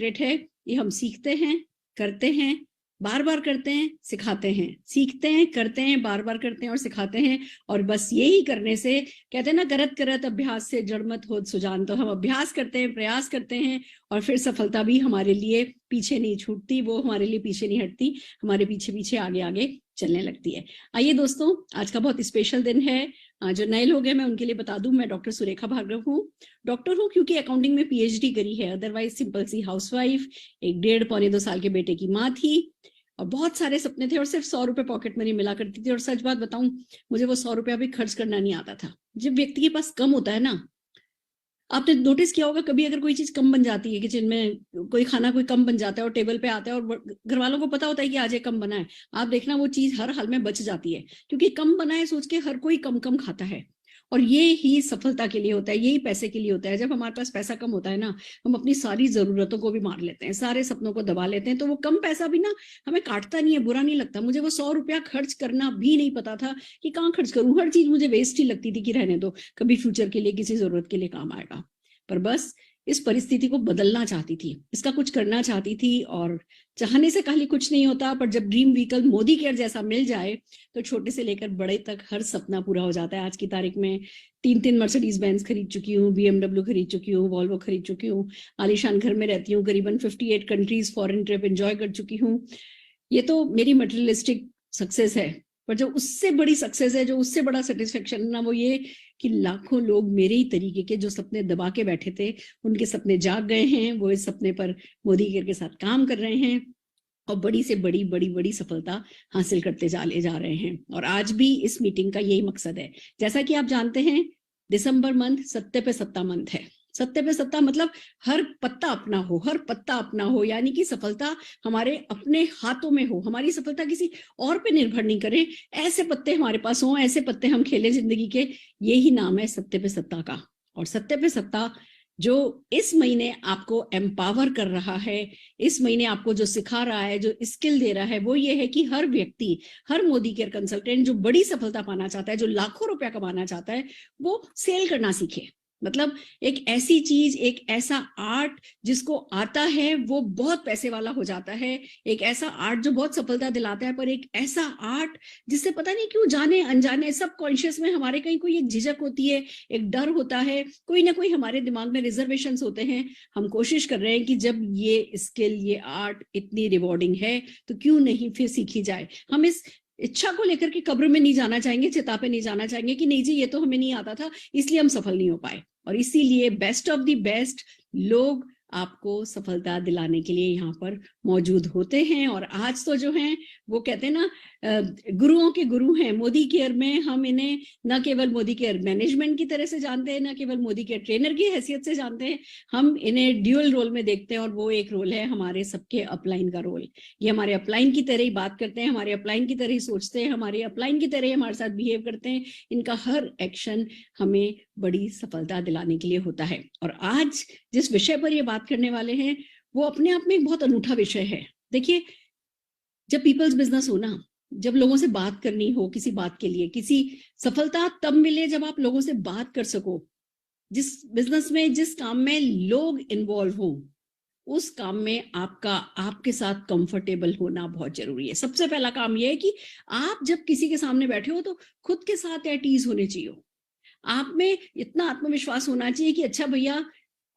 Secret है, ये हम सीखते हैं, करते हैं, बार बार करते हैं, सिखाते हैं, सीखते हैं, करते हैं, बार बार करते हैं और सिखाते हैं। और बस यही करने से, कहते हैं ना, करत करत अभ्यास से जड़मत होत सुजान। तो हम अभ्यास करते हैं, प्रयास करते हैं और फिर सफलता भी हमारे लिए पीछे नहीं छूटती, वो हमारे लिए पीछे नहीं हटती, हमारे पीछे पीछे आगे आगे चलने लगती है। आइए दोस्तों, आज का बहुत स्पेशल दिन है। जो नए लोग हैं मैं उनके लिए बता दूं, मैं डॉक्टर सुरेखा भार्गव हूँ। डॉक्टर हूँ क्योंकि अकाउंटिंग में पीएचडी करी है, अदरवाइज सिंपल सी हाउसवाइफ, एक 1.5 पौने 2 साल के बेटे की माँ थी और बहुत सारे सपने थे और सिर्फ 100 रुपए पॉकेट मनी मिला करती थी। और सच बात बताऊं, मुझे वो 100 रुपया भी खर्च करना नहीं आता था। जब व्यक्ति के पास कम होता है ना, आपने नोटिस किया होगा, कभी अगर कोई चीज कम बन जाती है, किचन में कोई खाना कोई कम बन जाता है और टेबल पे आता है और घर वालों को पता होता है कि आज ये कम बना है, आप देखना वो चीज हर हाल में बच जाती है, क्योंकि कम बना है सोच के हर कोई कम कम खाता है। और ये ही सफलता के लिए होता है, यही पैसे के लिए होता है। जब हमारे पास पैसा कम होता है ना, हम अपनी सारी जरूरतों को भी मार लेते हैं, सारे सपनों को दबा लेते हैं। तो वो कम पैसा भी ना हमें काटता नहीं है, बुरा नहीं लगता। मुझे वो 100 रुपया खर्च करना भी नहीं पता था कि कहाँ खर्च करूं। हर चीज मुझे वेस्ट ही लगती थी कि रहने दो, कभी फ्यूचर के लिए किसी जरूरत के लिए काम आएगा। पर बस इस परिस्थिति को बदलना चाहती थी, इसका कुछ करना चाहती थी। और चाहने से खाली कुछ नहीं होता, पर जब ड्रीम व्हीकल मोदी केयर जैसा मिल जाए तो छोटे से लेकर बड़े तक हर सपना पूरा हो जाता है। आज की तारीख में 3 मर्सिडीज बेंज खरीद चुकी हूँ, BMW खरीद चुकी हूँ, वॉल्वो खरीद चुकी हूँ, आलीशान घर में रहती हूँ, करीबन 58 कंट्रीज फॉरेन ट्रिप एंजॉय कर चुकी हूँ। ये तो मेरी मटेरियलिस्टिक सक्सेस है। पर जो उससे बड़ी सक्सेस है, जो उससे बड़ा सेटिस्फेक्शन ना, वो ये कि लाखों लोग मेरे ही तरीके के जो सपने दबा के बैठे थे, उनके सपने जाग गए हैं। वो इस सपने पर मोदी केयर के साथ काम कर रहे हैं और बड़ी से बड़ी बड़ी बड़ी सफलता हासिल करते जा रहे हैं। और आज भी इस मीटिंग का यही मकसद है। जैसा कि आप जानते हैं, दिसंबर मंथ सत्ते पे सत्ता मंथ है। सत्ते पे सत्ता मतलब हर पत्ता अपना हो, हर पत्ता अपना हो, यानी कि सफलता हमारे अपने हाथों में हो, हमारी सफलता किसी और पे निर्भर नहीं करे। ऐसे पत्ते हमारे पास हों, ऐसे पत्ते हम खेलें जिंदगी के, यही नाम है सत्ते पे सत्ता का। और सत्ते पे सत्ता जो इस महीने आपको एम्पावर कर रहा है, इस महीने आपको जो सिखा रहा है, जो स्किल दे रहा है, वो ये है कि हर व्यक्ति, हर मोदी केयर कंसल्टेंट जो बड़ी सफलता पाना चाहता है, जो लाखों रुपया कमाना चाहता है, वो सेल करना सीखे। मतलब एक ऐसी चीज, एक ऐसा आर्ट जिसको आता है वो बहुत पैसे वाला हो जाता है। एक ऐसा आर्ट जो बहुत सफलता दिलाता है, पर एक ऐसा आर्ट जिससे पता नहीं क्यों जाने अनजाने सब कॉन्शियस में हमारे कहीं कोई एक झिझक होती है, एक डर होता है, कोई ना कोई हमारे दिमाग में रिजर्वेशंस होते हैं। हम कोशिश कर रहे हैं कि जब ये स्किल, ये आर्ट इतनी रिवॉर्डिंग है तो क्यों नहीं फिर सीखी जाए। हम इस इच्छा को लेकर के कब्र में नहीं जाना चाहेंगे, चिता पे नहीं जाना चाहेंगे कि नहीं जी ये तो हमें नहीं आता था इसलिए हम सफल नहीं हो पाए। और इसीलिए बेस्ट ऑफ द बेस्ट लोग आपको सफलता दिलाने के लिए यहाँ पर मौजूद होते हैं। और आज तो जो हैं वो कहते हैं ना, गुरुओं के गुरु हैं मोदी केयर में। हम इन्हें न केवल मोदी केयर मैनेजमेंट की तरह से जानते हैं, न केवल मोदी केयर ट्रेनर की हैसियत से जानते हैं, हम इन्हें ड्यूअल रोल में देखते हैं। और वो एक रोल है हमारे सबके अपलाइन का रोल। ये हमारे अपलाइन की तरह ही बात करते हैं, हमारे अपलाइन की तरह ही सोचते हैं, हमारे अपलाइन की तरह ही हमारे साथ बिहेव करते हैं। इनका हर एक्शन हमें बड़ी सफलता दिलाने के लिए होता है। और आज जिस विषय पर ये बात करने वाले हैं वो अपने आप में एक बहुत अनूठा विषय है। देखिए, जब पीपल्स बिजनेस हो ना, जब लोगों से बात करनी हो किसी बात के लिए, किसी सफलता तब मिले जब आप लोगों से बात कर सको। जिस बिजनेस में, जिस काम में लोग इन्वॉल्व हो, उस काम में आपका, आपके साथ कंफर्टेबल होना बहुत जरूरी है। सबसे पहला काम यह है कि आप जब किसी के सामने बैठे हो तो खुद के साथ एट ईज होने चाहिए। आप में इतना आत्मविश्वास होना चाहिए कि अच्छा भैया,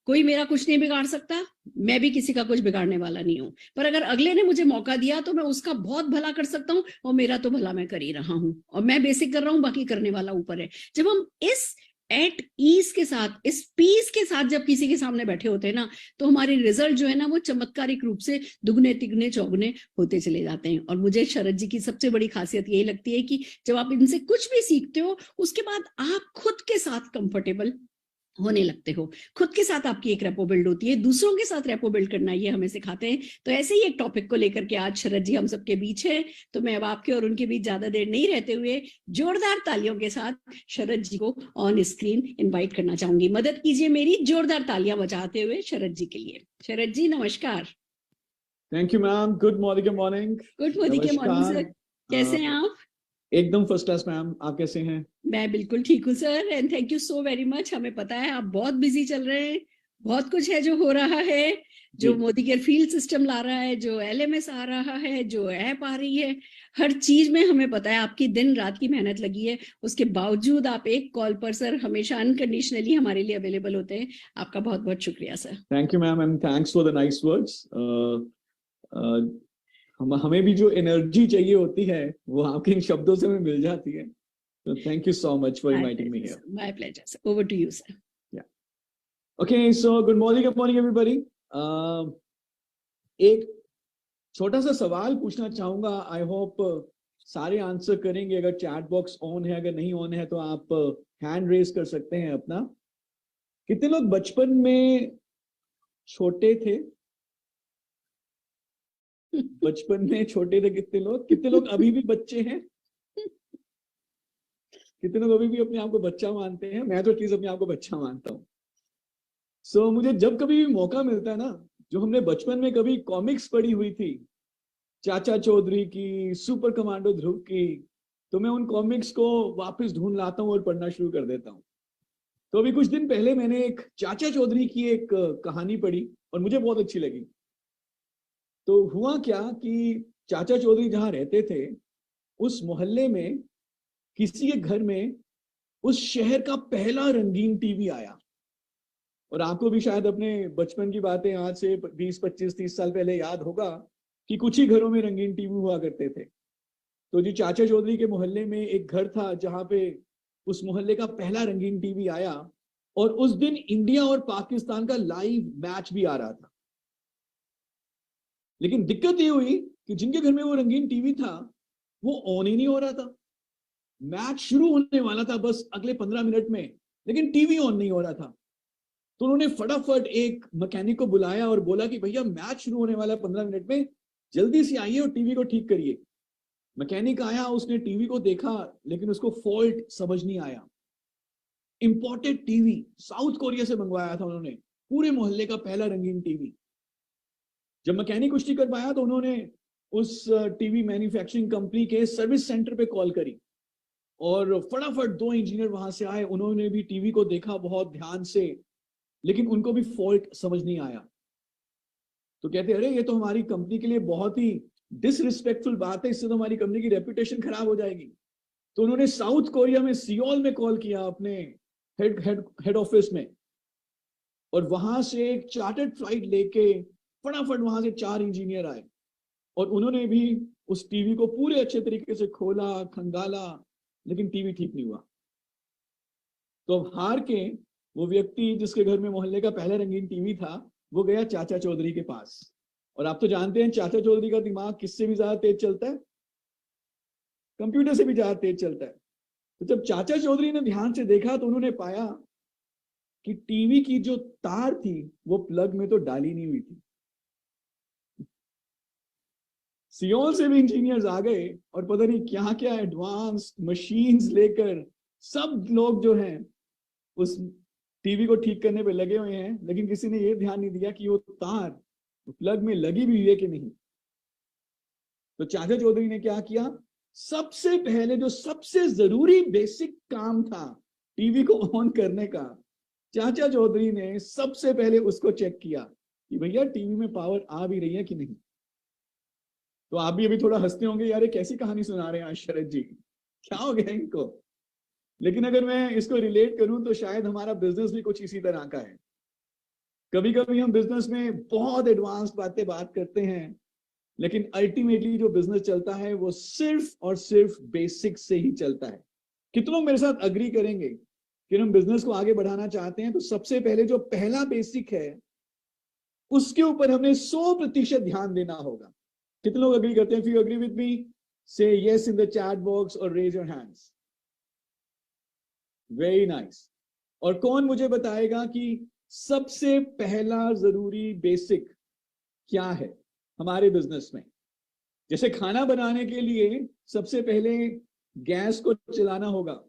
कोई मेरा कुछ नहीं बिगाड़ सकता, मैं भी किसी का कुछ बिगाड़ने वाला नहीं हूं। पर अगर अगले ने मुझे मौका दिया तो मैं उसका बहुत भला कर सकता हूं, और मेरा तो भला मैं कर ही रहा हूं, और मैं बेसिक कर रहा हूं, बाकी करने वाला ऊपर है। जब हम इस एट ईज के साथ, इस पीस के साथ जब किसी के सामने बैठे होते हैं ना, तो हमारे रिजल्ट जो है ना वो चमत्कारिक रूप से दुगने तिगने चौगुने होते चले जाते हैं। और मुझे शरद जी की सबसे बड़ी खासियत यही लगती है कि जब आप इनसे कुछ भी सीखते हो, उसके बाद आप खुद के साथ कंफर्टेबल होने लगते हो, खुद के साथ आपकी एक रेपो बिल्ड होती है, दूसरों के साथ रेपो बिल्ड करना ये हमें सिखाते हैं। तो ऐसे ही एक टॉपिक को लेकर के आज शरद जी हम सबके बीच है। तो मैं अब आपके और उनके बीच ज्यादा देर नहीं रहते हुए जोरदार तालियों के साथ शरद जी को ऑन स्क्रीन इनवाइट करना चाहूंगी। मदद कीजिए मेरी जोरदार तालियां बजाते हुए शरद जी के लिए। शरद जी नमस्कार। Thank you ma'am, good morning morning. Good morning sir, कैसे हैं आप? एकदम फर्स्ट क्लास मैम, आप कैसे हैं? मैं बिल्कुल ठीक हूँ sir, and thank you so very much. हमें पता है आप बहुत बिजी चल रहे हैं, बहुत कुछ है जो हो रहा है, जो जी। मोदी केयर फील्ड सिस्टम ला रहा है, जो LMS आ रहा है, जो ऐप आ रही है, हर चीज में हमें पता है आपकी दिन रात की मेहनत लगी है। उसके बावजूद आप एक कॉल पर सर हमेशा अनकंडीशनली हमारे लिए अवेलेबल होते हैं। आपका बहुत बहुत शुक्रिया sir. Thank you ma'am and thanks for the nice words. हमें भी जो एनर्जी चाहिए होती है वो आपके इन शब्दों से हमें मिल जाती है। तो thank you so much for inviting me here. My pleasure sir, over to you sir. Okay so good morning everybody. एक छोटा सा सवाल पूछना चाहूंगा, आई होप सारे आंसर करेंगे। अगर चैट बॉक्स ऑन है, अगर नहीं ऑन है तो आप हैंड रेज कर सकते हैं अपना। कितने लोग बचपन में छोटे थे? बचपन में छोटे थे कितने लोग अभी भी बच्चे हैं? कितने लोग अभी भी अपने आप को बच्चा मानते हैं? मैं तो एटलीस्ट अपने आप को बच्चा मानता हूँ। सो मुझे जब कभी भी मौका मिलता है ना, जो हमने बचपन में कभी कॉमिक्स पढ़ी हुई थी, चाचा चौधरी की, सुपर कमांडो ध्रुव की, तो मैं उन कॉमिक्स को वापस ढूंढ लाता हूँ और पढ़ना शुरू कर देता हूँ। तो अभी कुछ दिन पहले मैंने एक चाचा चौधरी की एक कहानी पढ़ी और मुझे बहुत अच्छी लगी। तो हुआ क्या कि चाचा चौधरी जहां रहते थे, उस मोहल्ले में किसी के घर में उस शहर का पहला रंगीन टीवी आया। और आपको भी शायद अपने बचपन की बातें आज से 20, 25, 30 साल पहले याद होगा कि कुछ ही घरों में रंगीन टीवी हुआ करते थे। तो जी चाचा चौधरी के मोहल्ले में एक घर था जहां पे उस मोहल्ले का पहला रंगीन टीवी आया। और उस दिन इंडिया और पाकिस्तान का लाइव मैच भी आ रहा था। लेकिन दिक्कत ये हुई कि जिनके घर में वो रंगीन टीवी था वो ऑन ही नहीं हो रहा था। मैच शुरू होने वाला था बस अगले 15 मिनट में, लेकिन टीवी ऑन नहीं हो रहा था। तो उन्होंने फटाफट एक मैकेनिक को बुलाया और बोला कि भैया मैच शुरू होने वाला है 15 मिनट में, जल्दी से आइए और टीवी को ठीक करिए। मैकेनिक आया, उसने टीवी को देखा, लेकिन उसको फॉल्ट समझ नहीं आया। इंपोर्टेड टीवी, साउथ कोरिया से मंगवाया था उन्होंने, पूरे मोहल्ले का पहला रंगीन टीवी। जब मैकेनिक पुष्टि कर पाया तो उन्होंने उस टीवी मैन्युफैक्चरिंग कंपनी के सर्विस सेंटर पे कॉल करी और फटाफट 2 इंजीनियर वहां से आए। उन्होंने भी टीवी को देखा बहुत ध्यान से, लेकिन उनको भी फॉल्ट समझ नहीं आया। तो कहते अरे ये तो हमारी कंपनी के लिए बहुत ही डिसरिस्पेक्टफुल बात है, इससे तो हमारी कंपनी की रेपुटेशन खराब हो जाएगी। तो उन्होंने साउथ कोरिया में सियोल में कॉल किया अपने हेड ऑफिस में, और वहां से एक चार्टर्ड फ्लाइट लेके फटाफट वहां से 4 इंजीनियर आए और उन्होंने भी उस टीवी को पूरे अच्छे तरीके से खोला, खंगाला, लेकिन टीवी ठीक नहीं हुआ। तो अब हार के वो व्यक्ति जिसके घर में मोहल्ले का पहला रंगीन टीवी था, वो गया चाचा चौधरी के पास। और आप तो जानते हैं चाचा चौधरी का दिमाग किससे भी ज्यादा तेज चलता है? कंप्यूटर से भी ज्यादा तेज चलता है। तो जब चाचा चौधरी ने ध्यान से देखा तो उन्होंने पाया कि टीवी की जो तार थी वो प्लग में तो डाली नहीं हुई थी। सियोल से भी इंजीनियर्स आ गए और पता नहीं क्या क्या एडवांस मशीन्स लेकर सब लोग जो हैं उस टीवी को ठीक करने पे लगे हुए हैं, लेकिन किसी ने ये ध्यान नहीं दिया कि वो तार प्लग में लगी भी हुई है कि नहीं। तो चाचा चौधरी ने क्या किया, सबसे पहले जो सबसे जरूरी बेसिक काम था टीवी को ऑन करने का, चाचा चौधरी ने सबसे पहले उसको चेक किया कि भैया टीवी में पावर आ भी रही है कि नहीं। तो आप भी अभी थोड़ा हंसते होंगे, यार ये कैसी कहानी सुना रहे हैं आज शरद जी, क्या हो गया इनको। लेकिन अगर मैं इसको रिलेट करूं तो शायद हमारा बिजनेस भी कुछ इसी तरह का है। कभी कभी हम बिजनेस में बहुत एडवांस बात करते हैं, लेकिन अल्टीमेटली जो बिजनेस चलता है वो सिर्फ और सिर्फ बेसिक से ही चलता है। कितने लोग मेरे साथ अग्री करेंगे कि हम बिजनेस को आगे बढ़ाना चाहते हैं तो सबसे पहले जो पहला बेसिक है उसके ऊपर हमें 100% ध्यान देना होगा। कितने लोग अग्री करते हैं? If you agree with me say yes in the chat box और raise your hands. Very nice. और कौन मुझे बताएगा कि सबसे पहला जरूरी बेसिक क्या है हमारे बिजनेस में? जैसे खाना बनाने के लिए सबसे पहले गैस को चलाना होगा,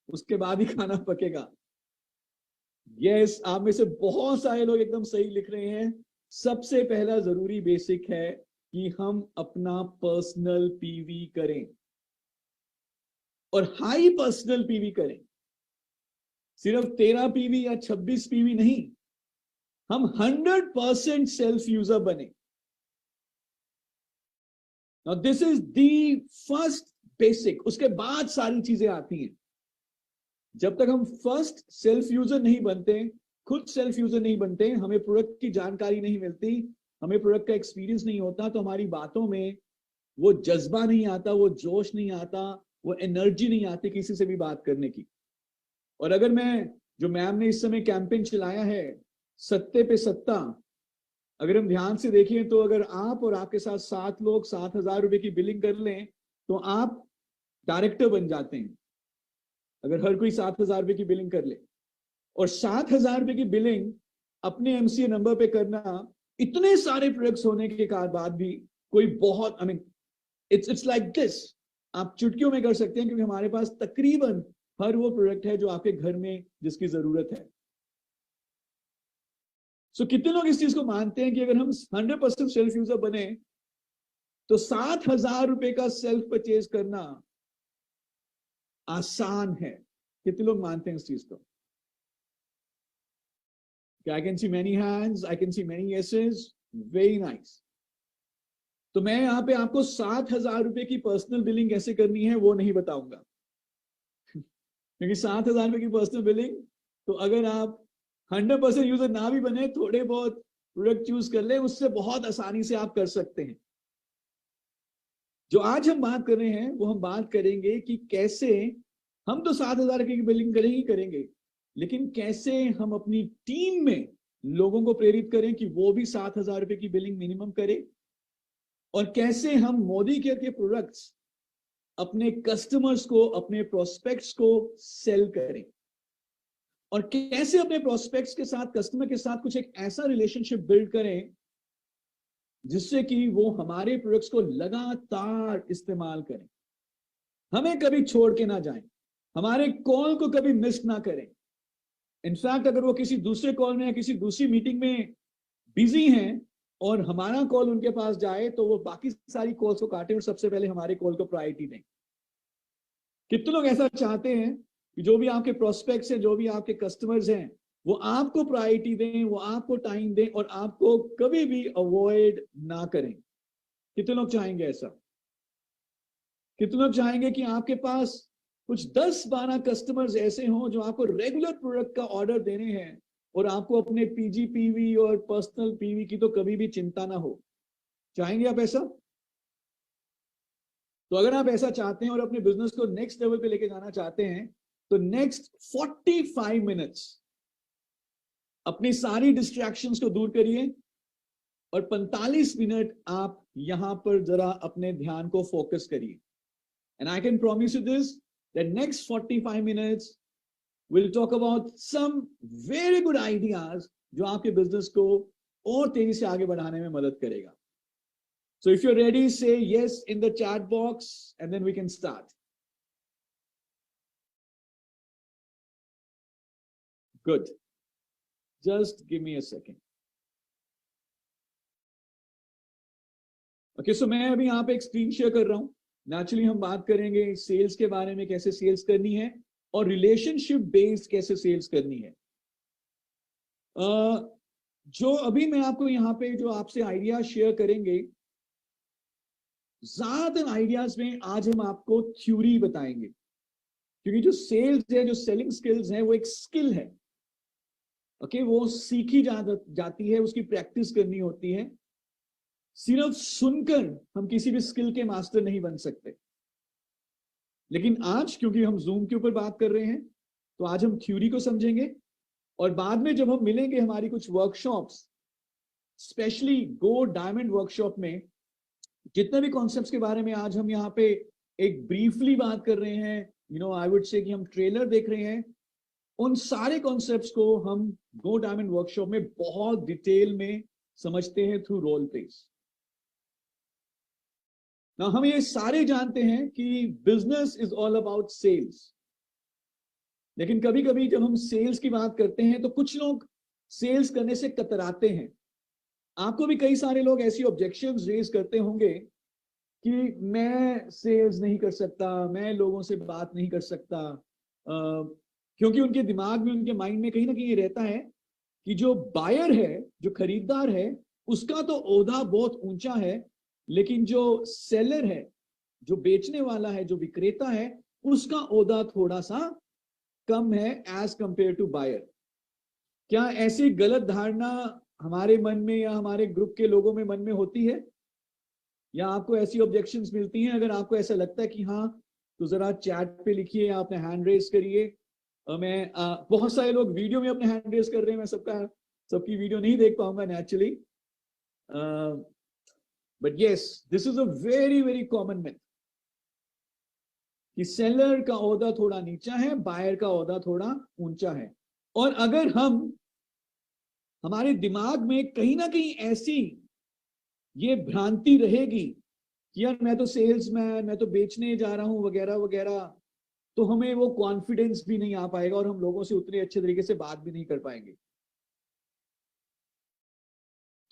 उसके बाद ही खाना पकेगा। यस, आप में से बहुत सारे लोग एकदम सही लिख रहे हैं। सबसे पहला जरूरी बेसिक है कि हम अपना पर्सनल पीवी करें और हाई पर्सनल पीवी करें। सिर्फ 13 पीवी या 26 पीवी नहीं, हम 100% सेल्फ यूजर बने। Now this is the first basic, उसके बाद सारी चीजें आती हैं। जब तक हम फर्स्ट सेल्फ यूजर नहीं बनते, खुद सेल्फ यूजर नहीं बनते, हमें प्रोडक्ट की जानकारी नहीं मिलती, हमें प्रोडक्ट का एक्सपीरियंस नहीं होता, तो हमारी बातों में वो जज्बा नहीं आता, वो जोश नहीं आता, वो एनर्जी नहीं आती किसी से भी बात करने की। और अगर मैं, जो मैम ने इस समय कैंपेन चलाया है सत्ते पे सत्ता, अगर हम ध्यान से देखें तो अगर आप और आपके साथ 7 लोग 7,000 रुपए की बिलिंग कर लें तो आप डायरेक्टर बन जाते हैं। अगर हर कोई 7,000 रुपए की बिलिंग कर ले, और 7,000 रुपए की बिलिंग अपने एमसीए नंबर पे करना, इतने सारे प्रोडक्ट्स होने के बाद भी कोई बहुत, I mean it's like this, आप चुटकियों में कर सकते हैं, क्योंकि हमारे पास तकरीबन हर वो प्रोडक्ट है जो आपके घर में जिसकी जरूरत है। सो कितने लोग इस चीज को मानते हैं कि अगर हम 100% सेल्फ यूजर बने तो 7,000 रुपए का सेल्फ परचेज करना आसान है? कितने लोग मानते हैं इस चीज को? I can see many hands, I can see many yeses, very nice. तो मैं यहाँ पे आपको 7,000 रुपए की पर्सनल बिलिंग कैसे करनी है वो नहीं बताऊंगा, क्योंकि 7,000 रुपए की पर्सनल बिलिंग, तो अगर आप 100% यूजर ना भी बने, थोड़े बहुत प्रोडक्ट चूज कर ले, उससे बहुत आसानी से आप कर सकते हैं। जो आज हम बात कर रहे हैं वो हम बात करेंगे कि कैसे हम तो 7,000 रुपए की बिलिंग करेंगे, लेकिन कैसे हम अपनी टीम में लोगों को प्रेरित करें कि वो भी 7,000 रुपए की बिलिंग मिनिमम करें, और कैसे हम मोदी केयर के प्रोडक्ट्स अपने कस्टमर्स को, अपने प्रोस्पेक्ट्स को सेल करें, और कैसे अपने प्रोस्पेक्ट्स के साथ, कस्टमर के साथ कुछ एक ऐसा रिलेशनशिप बिल्ड करें जिससे कि वो हमारे प्रोडक्ट्स को लगातार इस्तेमाल करें, हमें कभी छोड़ के ना जाएं, हमारे कॉल को कभी मिस ना करें। इनफैक्ट अगर वो किसी दूसरे कॉल में या किसी दूसरी मीटिंग में बिजी हैं और हमारा कॉल उनके पास जाए तो वो बाकी सारी कॉल्स को काटें और सबसे पहले हमारे कॉल को प्रायोरिटी दें। कितने लोग ऐसा चाहते हैं कि जो भी आपके प्रोस्पेक्ट्स हैं, जो भी आपके कस्टमर्स हैं, वो आपको प्रायोरिटी दें, वो आपको टाइम दें और आपको कभी भी अवॉइड ना करें? कितने लोग चाहेंगे ऐसा? कितने लोग चाहेंगे कि आपके पास कुछ 10-12 कस्टमर्स ऐसे हों जो आपको रेगुलर प्रोडक्ट का ऑर्डर देने हैं और आपको अपने पीजी पीवी और पर्सनल पीवी की तो कभी भी चिंता ना हो? चाहेंगे आप ऐसा? तो अगर आप ऐसा चाहते हैं और अपने बिजनेस को नेक्स्ट लेवल पे लेके जाना चाहते हैं तो नेक्स्ट 45 मिनट्स अपनी सारी डिस्ट्रैक्शंस को दूर करिए और 45 मिनट आप यहां पर जरा अपने ध्यान को फोकस करिए। And I can promise you this, that next 45 minutes we'll talk about some very good ideas जो आपके बिजनेस को और तेजी से आगे बढ़ाने में मदद करेगा। So if you're ready, say yes in the chat box and then we can start. Good. Just give me a second. Okay, so मैं अभी यहाँ पे एक स्क्रीन शेयर कर रहा हूँ। नेचुरली हम बात करेंगे सेल्स के बारे में, कैसे सेल्स करनी है और रिलेशनशिप बेस्ड कैसे सेल्स करनी है। जो अभी मैं आपको यहाँ पे जो आपसे आइडिया शेयर करेंगे, ज्यादातर आइडियाज में आज हम आपको थ्योरी बताएंगे, क्योंकि जो सेल्स है, जो सेलिंग स्किल्स है, वो एक स्किल है। ओके, वो सीखी जाती है, उसकी प्रैक्टिस करनी होती है। सिर्फ सुनकर हम किसी भी स्किल के मास्टर नहीं बन सकते। लेकिन आज क्योंकि हम जूम के ऊपर बात कर रहे हैं तो आज हम थ्योरी को समझेंगे और बाद में जब हम मिलेंगे हमारी कुछ वर्कशॉप्स, स्पेशली गो डायमंड वर्कशॉप में, जितने भी कॉन्सेप्ट्स के बारे में आज हम यहाँ पे एक ब्रीफली बात कर रहे हैं, आई वुड से कि हम ट्रेलर देख रहे हैं, उन सारे कॉन्सेप्ट्स को हम गो डायमंड वर्कशॉप में बहुत डिटेल में समझते हैं थ्रू रोल प्लेस। ना हम ये सारे जानते हैं कि business is all about sales, लेकिन कभी कभी जब हम सेल्स की बात करते हैं तो कुछ लोग सेल्स करने से कतराते हैं। आपको भी कई सारे लोग ऐसी ऑब्जेक्शंस रेज करते होंगे कि मैं सेल्स नहीं कर सकता, मैं लोगों से बात नहीं कर सकता, क्योंकि उनके दिमाग में, उनके माइंड में कहीं ना कहीं रहता है कि जो बायर है, जो खरीदार है, उसका तो ओहदा बहुत ऊंचा है, लेकिन जो सेलर है, जो बेचने वाला है, जो विक्रेता है, उसका ओहदा थोड़ा सा कम है एज कंपेयर टू बायर। क्या ऐसी गलत धारणा हमारे मन में या हमारे ग्रुप के लोगों में मन में होती है, या आपको ऐसी ऑब्जेक्शंस मिलती हैं? अगर आपको ऐसा लगता है कि हाँ, तो जरा चैट पे लिखिए, आप अपने हैंड रेज करिए। बहुत सारे लोग वीडियो में अपने हैंड रेज कर रहे हैं, मैं सबकी वीडियो नहीं देख पाऊंगा naturally, but yes, this is a very very common myth कि सेलर का ओहदा थोड़ा नीचा है, बायर का ओहदा थोड़ा ऊंचा है। और अगर हमारे दिमाग में कहीं ना कहीं ऐसी ये भ्रांति रहेगी कि यार मैं तो सेल्समैन, मैं तो बेचने जा रहा हूं वगैरह वगैरह, तो हमें वो कॉन्फिडेंस भी नहीं आ पाएगा और हम लोगों से उतने अच्छे तरीके से बात भी नहीं कर पाएंगे।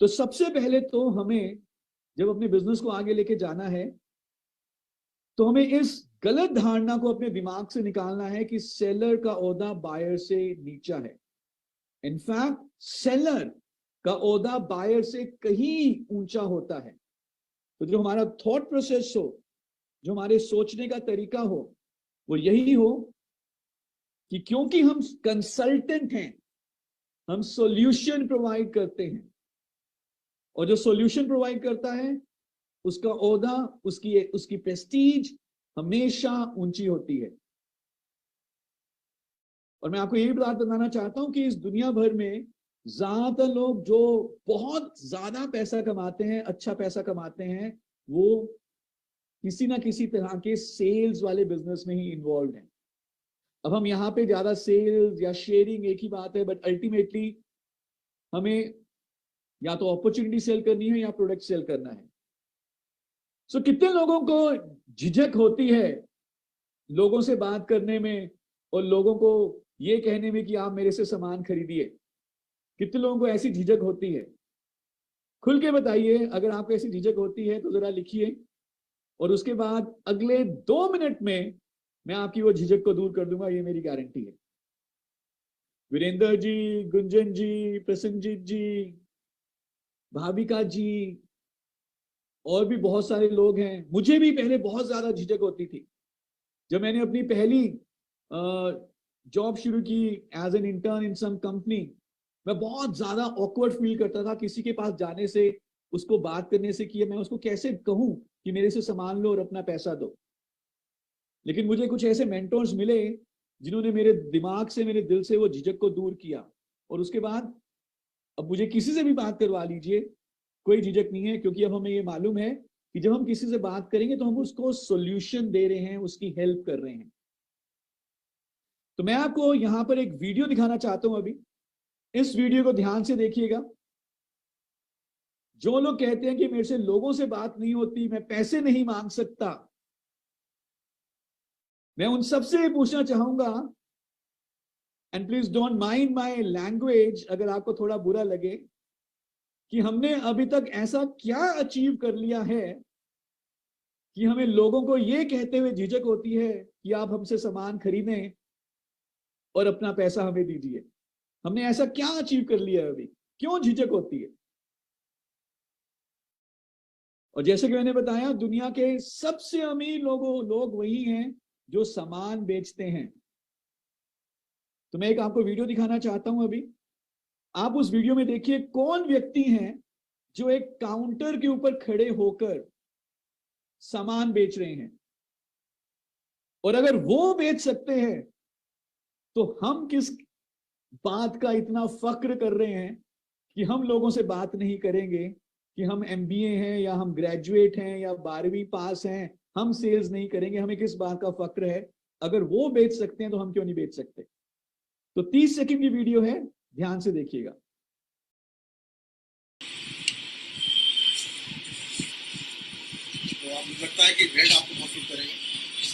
तो सबसे पहले तो हमें जब अपने बिजनेस को आगे लेके जाना है, तो हमें इस गलत धारणा को अपने दिमाग से निकालना है कि सेलर का ओहदा बायर से नीचा है। इनफैक्ट सेलर का ओहदा बायर से कहीं ऊंचा होता है। तो जो हमारा थॉट प्रोसेस हो, जो हमारे सोचने का तरीका हो, वो यही हो कि क्योंकि हम कंसल्टेंट हैं, हम सॉल्यूशन प्रोवाइड करते हैं, और जो सॉल्यूशन प्रोवाइड करता है उसका ओहदा, उसकी प्रेस्टीज हमेशा ऊंची होती है। और मैं आपको ये भी बात बताना चाहता हूं कि इस दुनिया भर में ज्यादातर लोग जो बहुत ज्यादा पैसा कमाते हैं, अच्छा पैसा कमाते हैं, वो किसी ना किसी तरह के सेल्स वाले बिजनेस में ही इन्वॉल्व हैं। अब हम यहाँ पे ज्यादा सेल्स या शेयरिंग एक ही बात है, बट अल्टीमेटली हमें या तो अपॉर्चुनिटी सेल करनी है या प्रोडक्ट सेल करना है। सो कितने लोगों को झिझक होती है लोगों से बात करने में और लोगों को ये कहने में कि आप मेरे से सामान खरीदिए? कितने लोगों को ऐसी झिझक होती है? खुल के बताइए, अगर आपको ऐसी झिझक होती है तो जरा लिखिए, और उसके बाद अगले 2 मिनट में मैं आपकी वो झिझक को दूर कर दूंगा, ये मेरी गारंटी है। वीरेंद्र जी, गुंजन जी, प्रसन्नजीत जी, भाविका जी, और भी बहुत सारे लोग हैं। मुझे भी पहले बहुत ज्यादा झिझक होती थी। जब मैंने अपनी पहली जॉब शुरू की as an intern in some company, मैं बहुत ज्यादा ऑकवर्ड फील करता था किसी के पास जाने से, उसको बात करने से कि मैं उसको कैसे कहूं कि मेरे से सामान लो और अपना पैसा दो। लेकिन मुझे कुछ ऐसे मेंटोर्स मिले जिन्होंने मेरे दिमाग से, मेरे दिल से वो झिझक को दूर किया, और उसके बाद अब मुझे किसी से भी बात करवा लीजिए, कोई झिझक नहीं है, क्योंकि अब हमें ये मालूम है कि जब हम किसी से बात करेंगे तो हम उसको सॉल्यूशन दे रहे हैं, उसकी हेल्प कर रहे हैं। तो मैं आपको यहां पर एक वीडियो दिखाना चाहता हूं अभी। इस वीडियो को ध्यान से देखिएगा। जो लोग कहते हैं कि मेरे से लोगों से बात नहीं होती, मैं पैसे नहीं मांग सकता, मैं उन सबसे पूछना चाहूंगा, and please don't mind my language अगर आपको थोड़ा बुरा लगे, कि हमने अभी तक ऐसा क्या अचीव कर लिया है कि हमें लोगों को यह कहते हुए झिझक होती है कि आप हमसे सामान खरीदें और अपना पैसा हमें दीजिए। हमने ऐसा क्या अचीव कर लिया है अभी, क्यों झिझक होती है? और जैसे कि मैंने बताया, दुनिया के सबसे अमीर लोग वही हैं जो सामान बेचते हैं। तो मैं एक आपको वीडियो दिखाना चाहता हूं अभी। आप उस वीडियो में देखिए कौन व्यक्ति हैं जो एक काउंटर के ऊपर खड़े होकर सामान बेच रहे हैं। और अगर वो बेच सकते हैं तो हम किस बात का इतना फक्र कर रहे हैं कि हम लोगों से बात नहीं करेंगे कि हम एमबीए हैं या हम ग्रेजुएट हैं या 12वीं पास हैं, हम सेल्स नहीं करेंगे। हमें किस बात का फक्र है? अगर वो बेच सकते हैं तो हम क्यों नहीं बेच सकते? तो 30 सेकंड की वीडियो है, ध्यान से देखिएगा। तो आपको लगता है कि ब्रेड आपको बहुत सूट करेगा,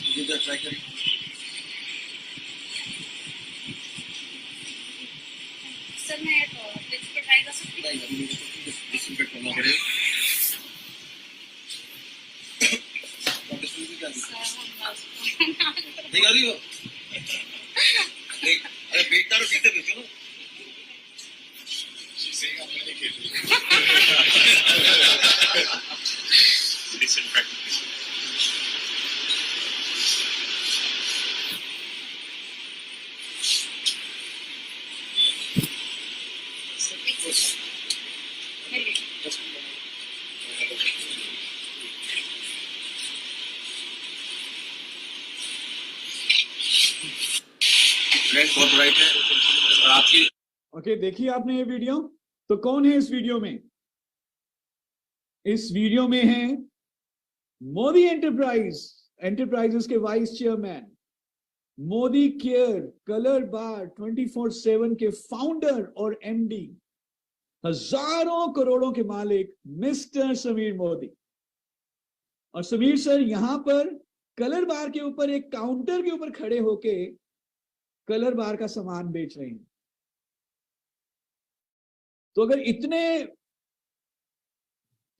मुझे जरा ट्राई करें। सर मैं फ्रिज पे ट्राई कर सकती हूँ? नहीं, अभी मुझे तो डिसइंफेक्ट करना पड़ेगा। आप डिस्प्ले पे क्या नहीं आ रही हो? नहीं, अरे बेचता तो ठीक से बेचो ना। Disinfect. बहुत ब्राइट है और आपकी ओके, देखिए आपने ये वीडियो। तो कौन है इस वीडियो में? इस वीडियो में है मोदी एंटरप्राइजेस के vice chairman, Modi care Colorbar 24/7 के फाउंडर और एमडी, हजारों करोड़ों के मालिक मिस्टर समीर मोदी। और समीर सर यहां पर कलर बार के ऊपर एक काउंटर के ऊपर खड़े होके कलर बार का सामान बेच रहे हैं। तो अगर इतने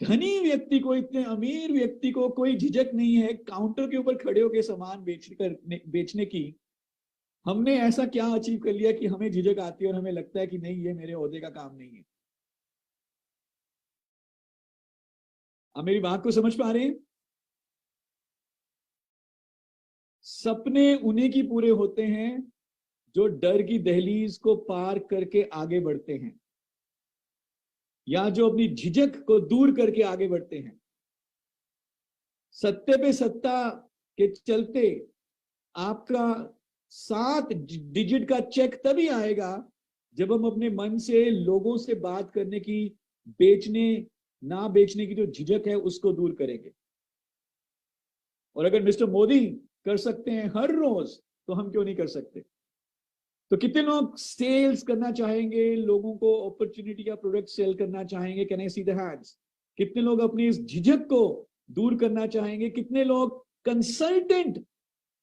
धनी व्यक्ति को, इतने अमीर व्यक्ति को कोई झिझक नहीं है काउंटर के ऊपर खड़े होकर सामान बेचने की, हमने ऐसा क्या अचीव कर लिया कि हमें झिझक आती है और हमें लगता है कि नहीं, ये मेरे ओहदे का काम नहीं है। आप मेरी बात को समझ पा रहे हैं? सपने उन्हीं की पूरे होते हैं जो डर की दहलीज को पार करके आगे बढ़ते हैं, या जो अपनी झिझक को दूर करके आगे बढ़ते हैं। सत्ते पे सत्ता के चलते आपका 7 डिजिट का चेक तभी आएगा जब हम अपने मन से लोगों से बात करने की, बेचने ना बेचने की जो झिझक है उसको दूर करेंगे। और अगर मिस्टर मोदी कर सकते हैं हर रोज, तो हम क्यों नहीं कर सकते? तो कितने लोग सेल्स करना चाहेंगे, लोगों को अपॉर्चुनिटी या प्रोडक्ट सेल करना चाहेंगे? Can I see the hands? कितने लोग अपनी इस झिझक को दूर करना चाहेंगे? कितने लोग कंसल्टेंट,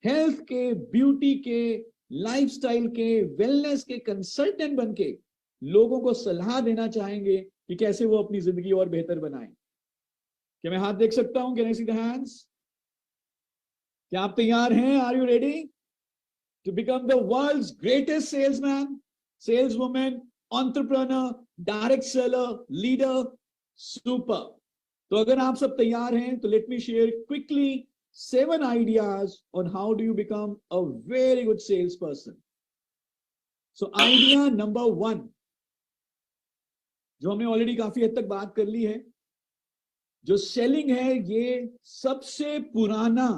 हेल्थ के, ब्यूटी के, लाइफस्टाइल के, वेलनेस के कंसल्टेंट बनके लोगों को सलाह देना चाहेंगे कि कैसे वो अपनी जिंदगी और बेहतर बनाएं? क्या मैं हाथ देख सकता हूं? Can I see the hands? क्या आप तैयार हैं? Are you ready to become the world's greatest salesman, saleswoman, entrepreneur, direct seller, leader? Super. तो अगर आप सब तैयार हैं तो let me share quickly 7 ideas on how do you become a very good salesperson. So idea number 1, जो हमने already काफी हद तक बात कर ली है, जो सेलिंग है ये सबसे पुराना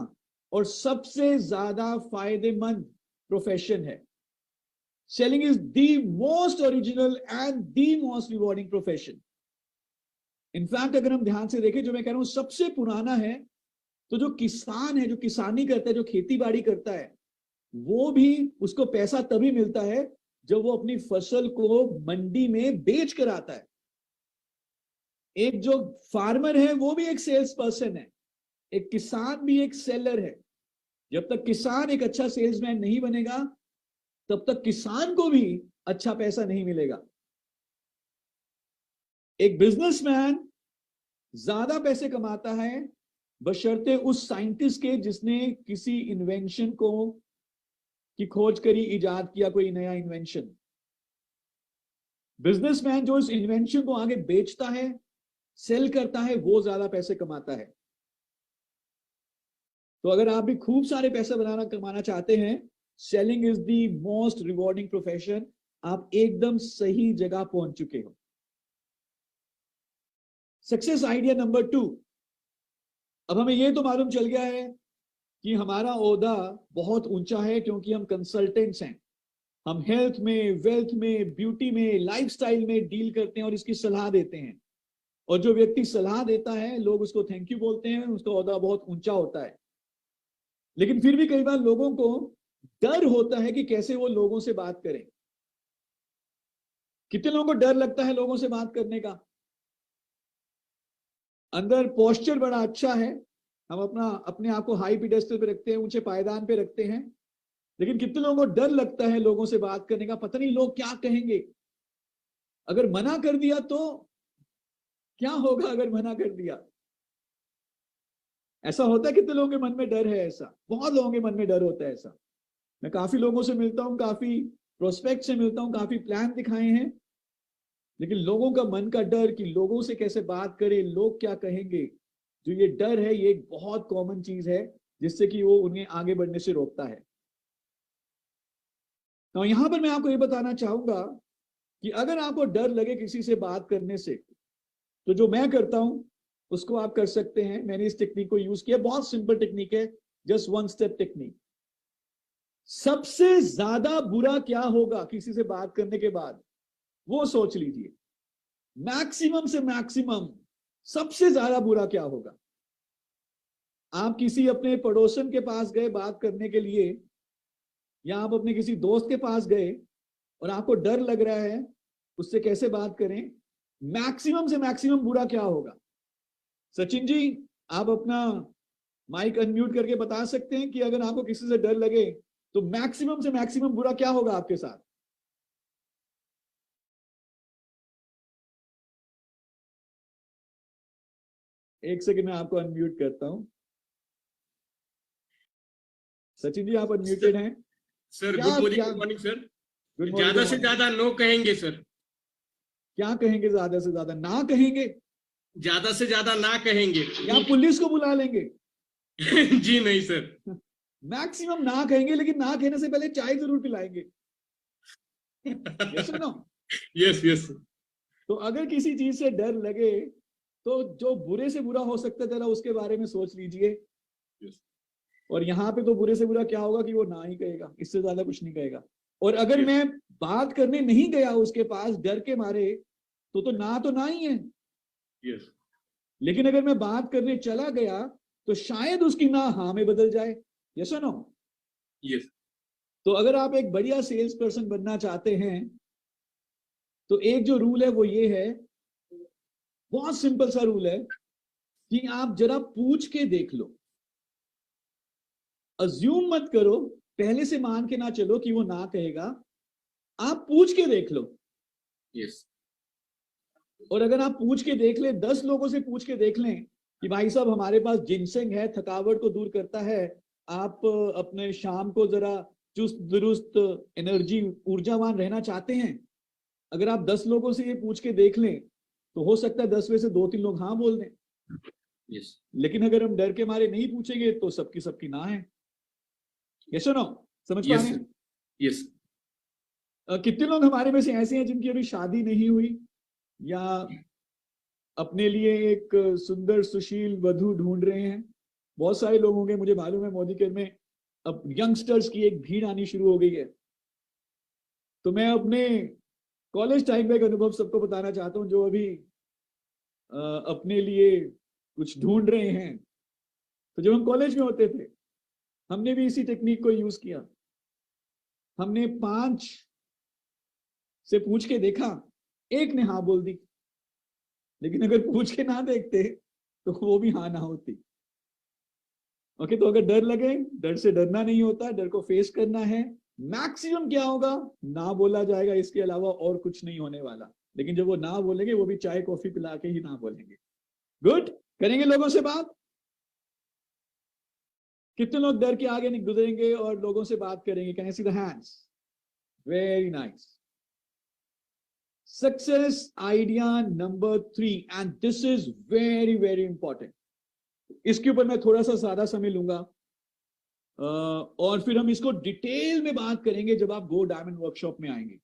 और सबसे ज्यादा फायदेमंद प्रोफेशन है। Selling is the most original and the most rewarding profession. In fact अगर हम ध्यान से देखें, जो मैं कह रहा हूं सबसे पुराना है, तो जो किसान है, जो किसानी करता है, जो खेती बाड़ी करता है, वो भी, उसको पैसा तभी मिलता है जब वो अपनी फसल को मंडी में बेच कर आता है। एक जो फार्मर है वो भी एक सेल्स पर्सन है, एक किसान भी एक सेलर है। जब तक किसान एक अच्छा सेल्समैन नहीं बनेगा, तब तक किसान को भी अच्छा पैसा नहीं मिलेगा। एक बिजनेसमैन ज्यादा पैसे कमाता है बशर्ते उस साइंटिस्ट के जिसने किसी इन्वेंशन को की खोज करी, इजाद किया कोई नया इन्वेंशन। बिजनेसमैन जो इस इन्वेंशन को आगे बेचता है, सेल करता है, वो ज्यादा पैसे कमाता है। तो अगर आप भी खूब सारे पैसे कमाना चाहते हैं, selling is the most rewarding profession. आप एकदम सही जगह पहुंच चुके हो। Success idea number 2। अब हमें यह तो मालूम चल गया है कि हमारा ओहदा बहुत ऊंचा है क्योंकि हम कंसल्टेंट्स हैं। हम हेल्थ में, वेल्थ में, ब्यूटी में, लाइफस्टाइल में डील करते हैं और इसकी सलाह देते हैं। और जो व्यक्ति सलाह देता है, लोग उसको थैंक यू बोलते हैं, उसका ओहदा बहुत ऊंचा होता है। लेकिन फिर भी कई बार लोगों को डर होता है कि कैसे वो लोगों से बात करें। कितने लोगों को डर लगता है लोगों से बात करने का? अंदर पोस्चर बड़ा अच्छा है, हम अपने आप को हाई पेडेस्टल पे रखते हैं, ऊंचे पायदान पे रखते हैं, लेकिन कितने लोगों को डर लगता है लोगों से बात करने का? पता नहीं लोग क्या कहेंगे। अगर मना कर दिया तो क्या होगा? अगर मना कर दिया, ऐसा होता है? कितने लोगों के मन में डर है? ऐसा बहुत लोगों के मन में डर होता है ऐसा। मैं काफी लोगों से मिलता हूं, काफी प्रोस्पेक्ट से मिलता हूं, काफी प्लान दिखाए हैं, लेकिन लोगों का मन का डर कि लोगों से कैसे बात करें, लोग क्या कहेंगे, जो ये डर है ये एक बहुत कॉमन चीज है जिससे कि वो उन्हें आगे बढ़ने से रोकता है। तो यहां पर मैं आपको ये बताना चाहूंगा कि अगर आपको डर लगे किसी से बात करने से, तो जो मैं करता हूं उसको आप कर सकते हैं। मैंने इस टेक्निक को यूज किया, बहुत सिंपल टेक्निक है, जस्ट वन स्टेप टेक्निक। सबसे ज्यादा बुरा क्या होगा किसी से बात करने के बाद, वो सोच लीजिए। मैक्सिमम से मैक्सिमम सबसे ज्यादा बुरा क्या होगा। आप किसी अपने पड़ोसन के पास गए बात करने के लिए, या आप अपने किसी दोस्त के पास गए और आपको डर लग रहा है उससे कैसे बात करें, मैक्सिमम से मैक्सिमम बुरा क्या होगा। सचिन जी, आप अपना माइक अनम्यूट करके बता सकते हैं कि अगर आपको किसी से डर लगे तो मैक्सिमम से मैक्सिमम बुरा क्या होगा आपके साथ। एक सेकंड में आपको अनम्यूट करता हूं। सचिन जी, आप अनम्यूटेड हैं सर। क्या- गुड क्या- मॉर्निंग सर। Good morning, ज्यादा good से morning। ज्यादा नो कहेंगे सर। क्या कहेंगे, ज्यादा से ज्यादा ना कहेंगे ज्यादा से ज्यादा ना कहेंगे। या पुलिस को बुला लेंगे। जी नहीं सर। मैक्सिमम ना कहेंगे, लेकिन ना कहने से पहले चाय जरूर पिलाएंगे। यस और नो? Yes yes. तो अगर किसी चीज से डर लगे तो जो बुरे से बुरा हो सकता है जरा उसके बारे में सोच लीजिए। Yes. और यहाँ पे तो बुरे से बुरा क्या होगा कि वो ना ही कहेगा, इससे ज्यादा कुछ नहीं कहेगा। और अगर Yes. मैं बात करने नहीं गया उसके पास डर के मारे, तो ना ही है। यस। लेकिन अगर मैं बात करने चला गया तो शायद उसकी ना हाँ में बदल जाए। यस और नो? यस। तो अगर आप एक बढ़िया सेल्स पर्सन बनना चाहते हैं तो एक जो रूल है वो ये है, बहुत सिंपल सा रूल है कि आप जरा पूछ के देख लो। अज्यूम मत करो, पहले से मान के ना चलो कि वो ना कहेगा, आप पूछ के देख लो। यस। और अगर आप पूछ के देख लें, 10 लोगों से पूछ के देख लें कि भाई साहब हमारे पास जिनसेंग है, थकावट को दूर करता है, आप अपने शाम को जरा चुस्त दुरुस्त एनर्जी ऊर्जावान रहना चाहते हैं, अगर आप 10 लोगों से ये पूछ के देख लें तो हो सकता है 10 में से 2-3 लोग हाँ बोल दें। यस। लेकिन अगर हम डर के मारे नहीं पूछेंगे तो सबकी ना है। यस और नो? समझ पा रहे हैं? यस। कितने लोग हमारे में से ऐसे हैं जिनकी अभी शादी नहीं हुई या अपने लिए एक सुंदर सुशील वधू ढूंढ रहे हैं? बहुत सारे लोग होंगे, मुझे मालूम है मोदीकेर में अब यंगस्टर्स की एक भीड़ आनी शुरू हो गई है। तो मैं अपने कॉलेज टाइम का एक अनुभव सबको बताना चाहता हूँ, जो अभी अपने लिए कुछ ढूंढ रहे हैं। तो जब हम कॉलेज में होते थे हमने भी इसी टेक्निक को यूज किया। हमने 5 से पूछ के देखा, एक ने हाँ बोल दी। लेकिन अगर पूछ के ना देखते तो वो भी हाँ ना होती। ओके, तो अगर डर लगे, डर से डरना नहीं होता, डर को फेस करना है। मैक्सिमम क्या होगा, ना बोला जाएगा, इसके अलावा और कुछ नहीं होने वाला। लेकिन जब वो ना बोलेंगे वो भी चाय कॉफी पिला के ही ना बोलेंगे। गुड, करेंगे लोगों से बात। कितने लोग डर के आगे नहीं गुजरेंगे और लोगों से बात करेंगे? Can I see the hands? Very nice. Success idea number 3, and this is very very important. इसके ऊपर मैं थोड़ा सा ज्यादा समय लूंगा और फिर हम इसको डिटेल में बात करेंगे जब आप गो डायमंड वर्कशॉप में आएंगे।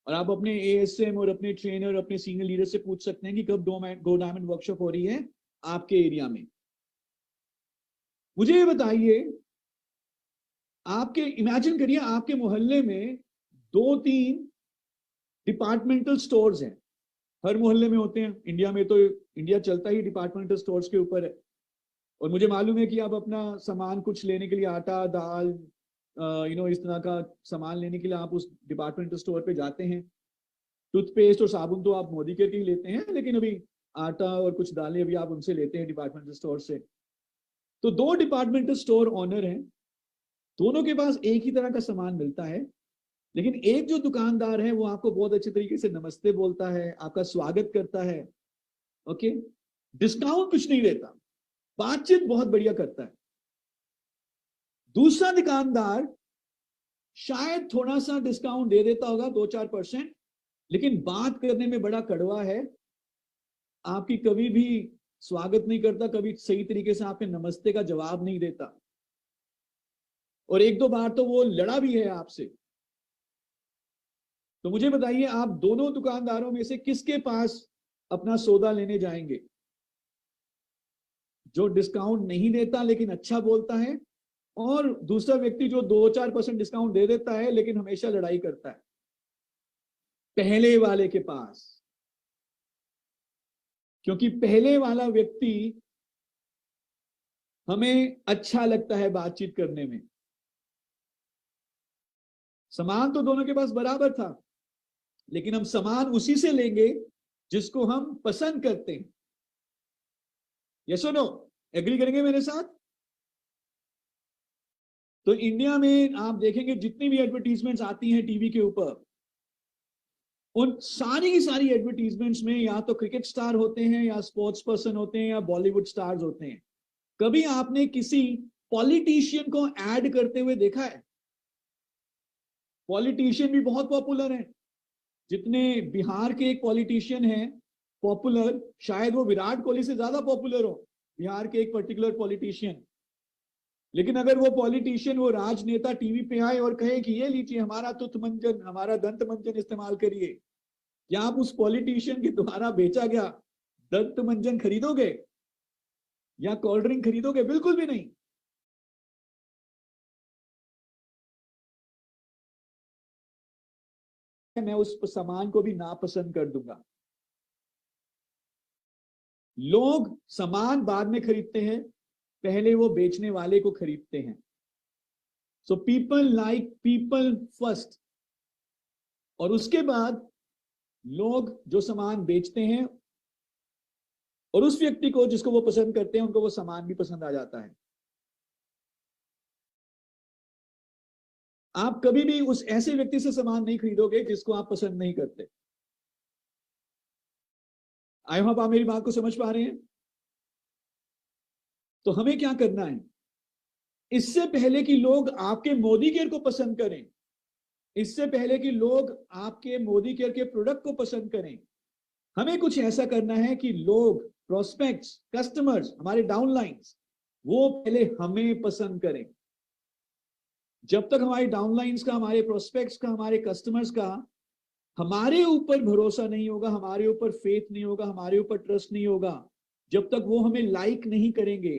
और आप अपने एएसएम और अपने ट्रेनर, अपने सीनियर लीडर से पूछ सकते हैं कि कब गो डायमंड वर्कशॉप हो रही है आपके एरिया में। मुझे ये बताइए, आपके इमेजिन करिए आपके मोहल्ले में 2-3 डिपार्टमेंटल स्टोर्स हैं। हर मोहल्ले में होते हैं। इंडिया में तो इंडिया चलता ही डिपार्टमेंटल स्टोर्स के ऊपर है। और मुझे मालूम है कि आप अपना सामान कुछ लेने के लिए, आटा दाल इस तरह का सामान लेने के लिए आप उस डिपार्टमेंटल स्टोर पे जाते हैं। टूथपेस्ट और साबुन तो आप मोदी केयर के ही लेते हैं, लेकिन अभी आटा और कुछ दालें अभी आप उनसे लेते हैं डिपार्टमेंटल स्टोर से। तो 2 डिपार्टमेंटल स्टोर ओनर हैं, दोनों के पास एक ही तरह का सामान मिलता है। लेकिन एक जो दुकानदार है वो आपको बहुत अच्छे तरीके से नमस्ते बोलता है, आपका स्वागत करता है, ओके, डिस्काउंट कुछ नहीं देता, बातचीत बहुत बढ़िया करता है। दूसरा दुकानदार शायद थोड़ा सा डिस्काउंट दे देता होगा, 2-4%, लेकिन बात करने में बड़ा कड़वा है, आपकी कभी भी स्वागत नहीं करता, कभी सही तरीके से आपके नमस्ते का जवाब नहीं देता, और एक दो बार तो वो लड़ा भी है आपसे। तो मुझे बताइए, आप दोनों दुकानदारों में से किसके पास अपना सौदा लेने जाएंगे? जो डिस्काउंट नहीं देता लेकिन अच्छा बोलता है, और दूसरा व्यक्ति जो 2-4% डिस्काउंट दे देता है लेकिन हमेशा लड़ाई करता है? पहले वाले के पास, क्योंकि पहले वाला व्यक्ति हमें अच्छा लगता है बातचीत करने में। सामान तो दोनों के पास बराबर था, लेकिन हम सामान उसी से लेंगे जिसको हम पसंद करते हैं। यस और नो? एग्री करेंगे मेरे साथ? तो इंडिया में आप देखेंगे जितनी भी एडवर्टीजमेंट्स आती हैं टीवी के ऊपर, उन सारी की सारी एडवर्टीजमेंट्स में या तो क्रिकेट स्टार होते हैं, या स्पोर्ट्स पर्सन होते हैं, या बॉलीवुड स्टार्स होते हैं। कभी आपने किसी पॉलिटिशियन को ऐड करते हुए देखा है? पॉलिटिशियन भी बहुत पॉपुलर हैं। जितने बिहार के एक पॉलिटिशियन हैं पॉपुलर, शायद वो विराट कोहली से ज्यादा पॉपुलर हो, बिहार के एक पर्टिकुलर पॉलिटिशियन। लेकिन अगर वो पॉलिटिशियन, वो राजनेता टीवी पे आए और कहे कि ये लीजिए हमारा तुथ मंजन, हमारा दंत मंजन इस्तेमाल करिए, क्या आप उस पॉलिटिशियन के द्वारा बेचा गया दंत मंजन खरीदोगे या कोल्ड ड्रिंक खरीदोगे? बिल्कुल भी नहीं। मैं उस सामान को भी नापसंद कर दूंगा। लोग सामान बाद में खरीदते हैं, पहले वो बेचने वाले को खरीदते हैं। So people like people first, और उसके बाद लोग जो सामान बेचते हैं और उस व्यक्ति को जिसको वो पसंद करते हैं, उनको वो सामान भी पसंद आ जाता है। आप कभी भी उस ऐसे व्यक्ति से सामान नहीं खरीदोगे जिसको आप पसंद नहीं करते। आई होप आप मेरी बात को समझ पा रहे हैं। तो हमें क्या करना है? इससे पहले कि लोग आपके मोदी केयर को पसंद करें, इससे पहले कि लोग आपके मोदी केयर के प्रोडक्ट को पसंद करें, हमें कुछ ऐसा करना है कि लोग, प्रोस्पेक्ट्स, कस्टमर्स, हमारे डाउनलाइंस, वो पहले हमें पसंद करें। जब तक हमारे डाउनलाइंस का, हमारे प्रोस्पेक्ट्स का, हमारे कस्टमर्स का हमारे ऊपर भरोसा नहीं होगा, हमारे ऊपर फेथ नहीं होगा, हमारे ऊपर ट्रस्ट नहीं होगा, जब तक वो हमें लाइक नहीं करेंगे,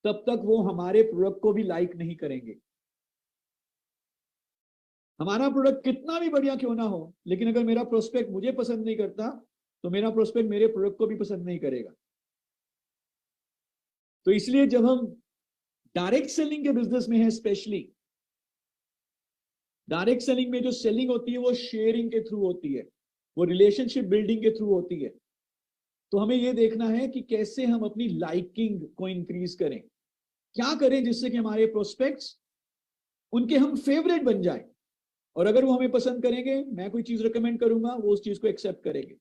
तब तक वो हमारे प्रोडक्ट को भी लाइक नहीं करेंगे। हमारा प्रोडक्ट कितना भी बढ़िया क्यों ना हो, लेकिन अगर मेरा प्रोस्पेक्ट मुझे पसंद नहीं करता, तो मेरा प्रोस्पेक्ट मेरे प्रोडक्ट को भी पसंद नहीं करेगा। तो इसलिए जब हम डायरेक्ट सेलिंग के बिजनेस में है, स्पेशली डायरेक्ट सेलिंग में जो सेलिंग होती है वो शेयरिंग के थ्रू होती है, वो रिलेशनशिप बिल्डिंग के थ्रू होती है। तो हमें ये देखना है कि कैसे हम अपनी लाइकिंग को इंक्रीज करें, क्या करें जिससे कि हमारे प्रोस्पेक्ट्स, उनके हम फेवरेट बन जाए, और अगर वो हमें पसंद करेंगे, मैं कोई चीज रिकमेंड करूंगा, वो उस चीज को एक्सेप्ट करेंगे।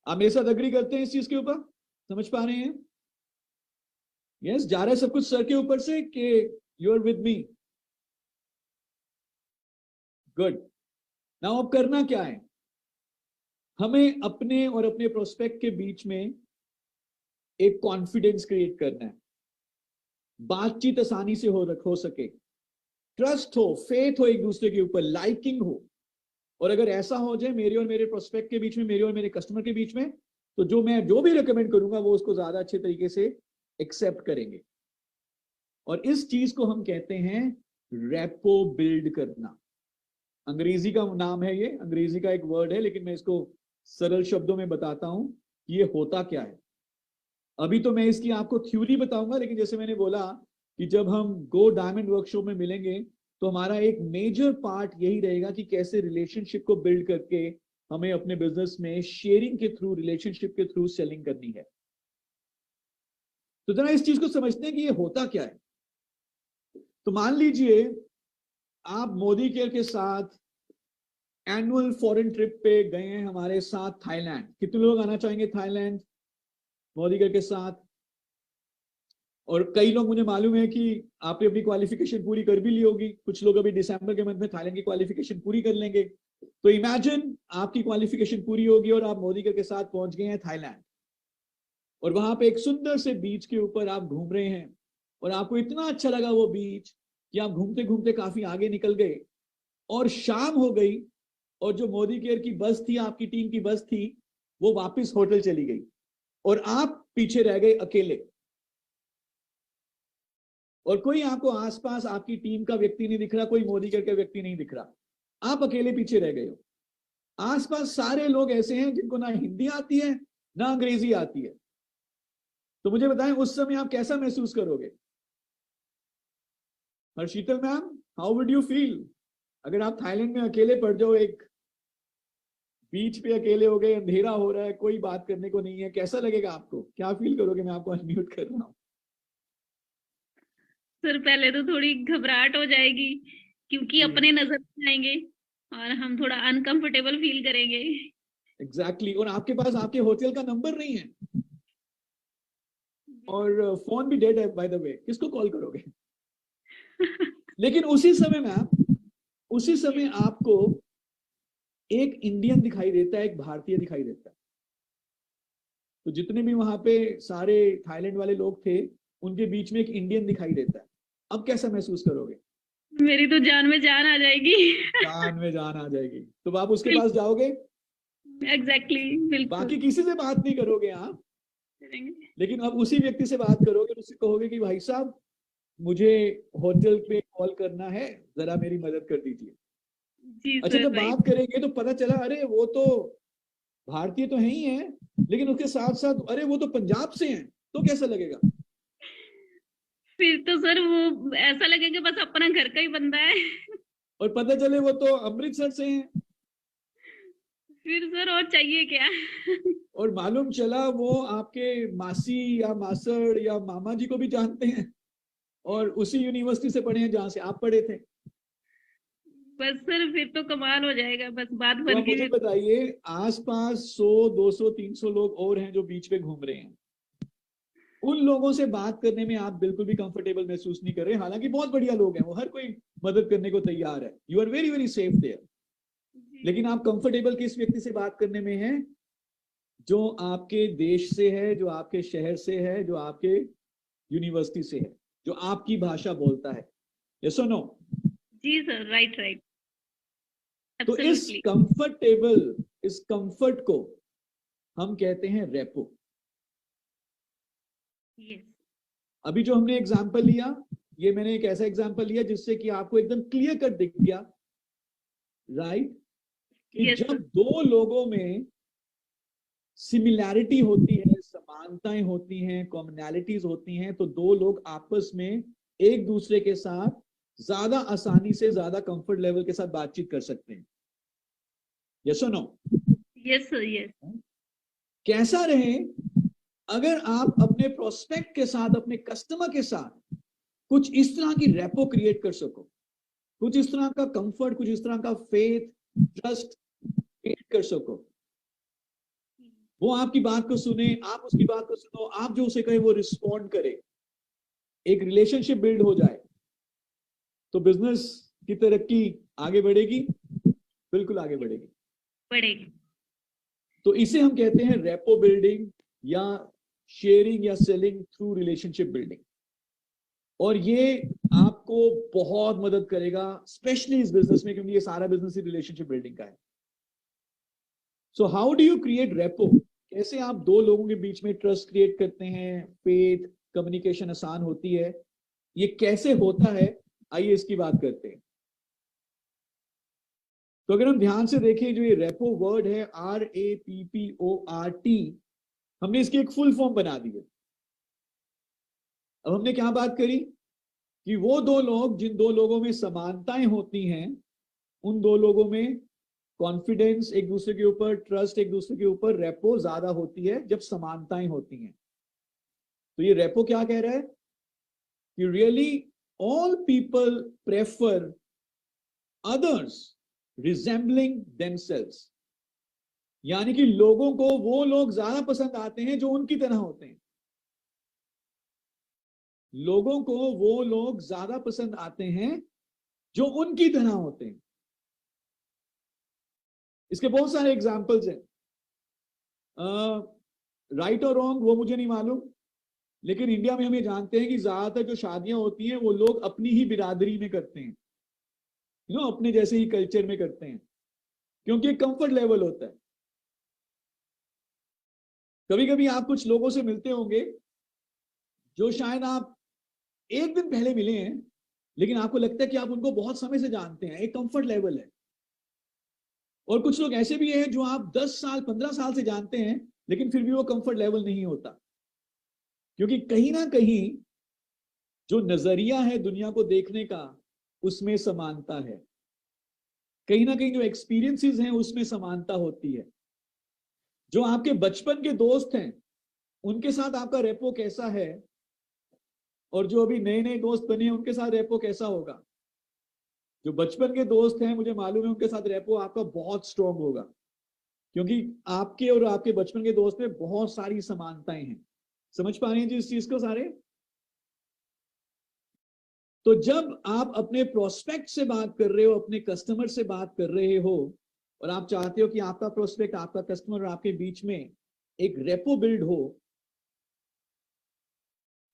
आप मेरे साथ अग्री करते हैं इस चीज के ऊपर? समझ पा रहे हैं? यस, जा रहा है सब कुछ सर के ऊपर से कि you are with me? Good. Now अब करना क्या है? हमें अपने और अपने प्रोस्पेक्ट के बीच में एक कॉन्फिडेंस क्रिएट करना है, बातचीत आसानी से हो सके, ट्रस्ट हो, फेथ हो एक दूसरे के ऊपर, लाइकिंग हो। और अगर ऐसा हो जाए मेरे और मेरे प्रोस्पेक्ट के बीच में, मेरे और मेरे कस्टमर के बीच में, तो जो भी रिकमेंड करूंगा वो उसको ज्यादा अच्छे तरीके से एक्सेप्ट करेंगे। और इस चीज को हम कहते हैं रेपो बिल्ड करना। अंग्रेजी का नाम है ये, अंग्रेजी का एक वर्ड है, लेकिन मैं इसको सरल शब्दों में बताता हूं कि ये होता क्या है। अभी तो मैं इसकी आपको थ्योरी बताऊंगा, लेकिन जैसे मैंने बोला कि जब हम गो डायमंड वर्कशॉप में मिलेंगे, तो हमारा एक मेजर पार्ट यही रहेगा कि कैसे रिलेशनशिप को बिल्ड करके हमें अपने बिजनेस में शेयरिंग के थ्रू, रिलेशनशिप के थ्रू सेलिंग करनी है। तो जरा इस चीज को समझते हैं कि ये होता क्या है। तो मान लीजिए आप मोदी केयर के साथ एनुअल फॉरेन ट्रिप पे गए हैं हमारे साथ थाईलैंड। कितने लोग आना चाहेंगे थाईलैंड मोदी केयर के साथ? और कई लोग, मुझे मालूम है कि आपने अपनी क्वालिफिकेशन पूरी कर भी ली होगी। कुछ लोग अभी दिसंबर के मंथ में थाईलैंड की क्वालिफिकेशन पूरी कर लेंगे, तो इमेजिन आपकी क्वालिफिकेशन पूरी होगी और आप मोदी के साथ पहुंच गए हैं थाईलैंड, और वहां पे एक सुंदर से बीच के ऊपर आप घूम रहे हैं, और आपको इतना अच्छा लगा वो बीच कि आप घूमते घूमते काफी आगे निकल गए, और शाम हो गई, और जो मोदी केयर की बस थी, आपकी टीम की बस थी, वो वापस होटल चली गई, और आप पीछे रह गए अकेले, और कोई आपको आसपास आपकी टीम का व्यक्ति नहीं दिख रहा, कोई मोदी केयर का व्यक्ति नहीं दिख रहा, आप अकेले पीछे रह गए हो। आसपास सारे लोग ऐसे हैं जिनको ना हिंदी आती है ना अंग्रेजी आती है। तो मुझे बताएं उस समय आप कैसा महसूस करोगे? Harshital ma'am, how would you feel अगर आप थाईलैंड में अकेले पड़ जाओ, एक बीच पे अकेले हो गए, अंधेरा हो रहा है, कोई बात करने को नहीं है, कैसा लगेगा आपको? क्या फील करोगे? मैं आपको अनम्यूट कर रहा हूँ। सर पहले तो थोड़ी घबराहट हो जाएगी, क्योंकि अपने नजर में आएंगे और हम थोड़ा अनकंफर्टेबल फील करेंगे। एग्जैक्टली और आपके पास आपके होटल का नंबर नहीं है, और फोन भी डेड है बाय द वे, किसको कॉल करोगे? लेकिन उसी समय आपको एक इंडियन दिखाई देता है, एक भारतीय दिखाई देता है। तो जितने भी वहां पे सारे थाईलैंड वाले लोग थे, उनके बीच में एक इंडियन दिखाई देता है। अब कैसा महसूस करोगे? मेरी तो जान में जान आ जाएगी। जान में जान आ जाएगी। तो आप उसके पास जाओगे, एग्जैक्टली, बिल्कुल बाकी किसी से बात नहीं करोगे आप, करेंगे। लेकिन अब उसी व्यक्ति से बात करोगे, उससे कहोगे कि भाई साहब मुझे होटल पे कॉल करना है, जरा मेरी मदद कर दीजिए। जी अच्छा, सर, जब राइट। बात करेंगे तो पता चला अरे वो तो भारतीय तो है ही है, लेकिन उसके साथ साथ अरे वो तो पंजाब से हैं, तो कैसा लगेगा? फिर तो सर वो ऐसा लगेगा बस अपना घर का ही बंदा है। और पता चले वो तो अमृतसर से हैं, फिर सर और चाहिए क्या? और मालूम चला वो आपके मासी या मासड़ या मामा जी को भी जानते हैं, और उसी यूनिवर्सिटी से पढ़े हैं जहां से आप पढ़े थे। बस सर फिर तो कमाल हो जाएगा, बस बात तो बन अब गई मुझे फिर। बताइए, आसपास 100 200 300 लोग और हैं जो बीच पे घूम रहे हैं, उन लोगों से बात करने में आप बिल्कुल भी कंफर्टेबल महसूस नहीं कर रहे, हालांकि बहुत बढ़िया लोग हैं, वो हर कोई मदद करने को तैयार है, you are very very safe there, लेकिन आप कंफर्टेबल किस व्यक्ति से बात करने में हैं? जो आपके देश से है, जो आपके शहर से है, जो आपके यूनिवर्सिटी से है, जो आपकी भाषा बोलता है। यस और नो? जी सर, राइट राइट, तो एब्सोल्युटली। इस कंफर्ट को हम कहते हैं रेपो। यस। अभी जो हमने एग्जाम्पल लिया, ये मैंने एक ऐसा एग्जाम्पल लिया जिससे कि आपको एकदम क्लियर कट दिख गया, राइट? कि यस जब सर। दो लोगों में सिमिलैरिटी होती है, समानताएं होती हैं, कॉमनैलिटीज होती हैं, तो दो लोग आपस में एक दूसरे के साथ ज्यादा आसानी से, ज्यादा कंफर्ट लेवल के साथ बातचीत कर सकते हैं। यस और नो? Yes sir, yes. कैसा रहे, अगर आप अपने प्रोस्पेक्ट के साथ, अपने कस्टमर के साथ कुछ इस तरह की रेपो क्रिएट कर सको, कुछ इस तरह का कंफर्ट, कुछ इस तरह का फेथ, ट्रस्ट क्रिएट कर सको, वो आपकी बात को सुने, आप उसकी बात को सुनो, आप जो उसे कहे वो रिस्पॉन्ड करे, एक रिलेशनशिप बिल्ड हो जाए, तो बिजनेस की तरक्की आगे बढ़ेगी, बिल्कुल आगे बढ़ेगी। बढ़ेगी। तो इसे हम कहते हैं रेपो बिल्डिंग, या शेयरिंग या सेलिंग थ्रू रिलेशनशिप बिल्डिंग, और ये आपको बहुत मदद करेगा स्पेशली इस बिजनेस में, क्योंकि ये सारा बिजनेस ही रिलेशनशिप बिल्डिंग का है। So how do you create repo? कैसे आप दो लोगों के बीच में ट्रस्ट क्रिएट करते हैं, फेथ, कम्युनिकेशन आसान होती है, ये कैसे होता है? आइए इसकी बात करते हैं। तो अगर हम ध्यान से देखें, जो ये रेपो वर्ड है, RAPPORT, हमने इसकी एक फुल फॉर्म बना दी है। अब हमने क्या बात करी कि वो दो लोग, जिन दो लोगों में समानताएं होती हैं, उन दो लोगों में कॉन्फिडेंस एक दूसरे के ऊपर, ट्रस्ट एक दूसरे के ऊपर, रेपो ज्यादा होती है जब समानताएं होती हैं। तो ये रेपो क्या कह रहा है कि really all people prefer others resembling themselves, यानी कि लोगों को वो लोग ज्यादा पसंद आते हैं जो उनकी तरह होते हैं। लोगों को वो लोग ज्यादा पसंद आते हैं जो उनकी तरह होते हैं। इसके बहुत सारे एग्जाम्पल्स हैं। राइट और रॉन्ग वो मुझे नहीं मालूम, लेकिन इंडिया में हम ये जानते हैं कि ज्यादातर जो शादियां होती हैं वो लोग अपनी ही बिरादरी में करते हैं, अपने जैसे ही कल्चर में करते हैं, क्योंकि कंफर्ट लेवल होता है। कभी कभी आप कुछ लोगों से मिलते होंगे जो शायद आप एक दिन पहले मिले हैं, लेकिन आपको लगता है कि आप उनको बहुत समय से जानते हैं, एक कंफर्ट लेवल है। और कुछ लोग ऐसे भी हैं जो आप 10 साल 15 साल से जानते हैं, लेकिन फिर भी वो कंफर्ट लेवल नहीं होता, क्योंकि कहीं ना कहीं जो नजरिया है दुनिया को देखने का उसमें समानता है, कहीं ना कहीं जो एक्सपीरियंसेस हैं उसमें समानता होती है। जो आपके बचपन के दोस्त हैं उनके साथ आपका रेपो कैसा है, और जो अभी नए नए दोस्त बने हैं उनके साथ रेपो कैसा होगा। जो बचपन के दोस्त हैं मुझे मालूम है उनके साथ रेपो आपका बहुत स्ट्रांग होगा, क्योंकि आपके और आपके बचपन के दोस्त में बहुत सारी समानताएं हैं। समझ पा रहे हैं जी इस चीज को सारे? तो जब आप अपने प्रोस्पेक्ट से बात कर रहे हो, अपने कस्टमर से बात कर रहे हो, और आप चाहते हो कि आपका प्रोस्पेक्ट, आपका कस्टमर और आपके बीच में एक रेपो बिल्ड हो,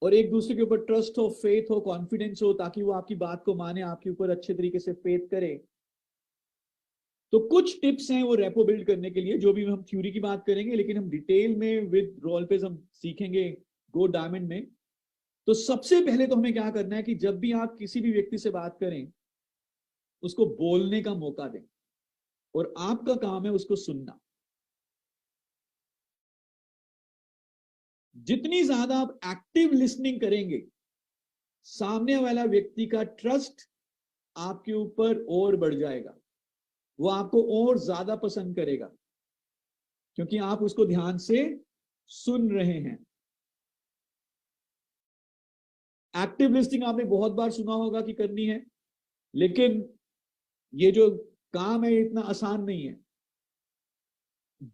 और एक दूसरे के ऊपर ट्रस्ट हो, फेथ हो, कॉन्फिडेंस हो, ताकि वो आपकी बात को माने, आपके ऊपर अच्छे तरीके से फेथ करे, तो कुछ टिप्स हैं वो रेपो बिल्ड करने के लिए, जो भी हम थ्योरी की बात करेंगे, लेकिन हम डिटेल में विद रोल पे हम सीखेंगे गो डायमंड में। तो सबसे पहले तो हमें क्या करना है कि जब भी आप किसी भी व्यक्ति से बात करें उसको बोलने का मौका दें, और आपका काम है उसको सुनना। जितनी ज्यादा आप एक्टिव लिसनिंग करेंगे, सामने वाला व्यक्ति का ट्रस्ट आपके ऊपर और बढ़ जाएगा, वो आपको और ज्यादा पसंद करेगा, क्योंकि आप उसको ध्यान से सुन रहे हैं। एक्टिव लिसनिंग आपने बहुत बार सुना होगा कि करनी है, लेकिन ये जो काम है इतना आसान नहीं है।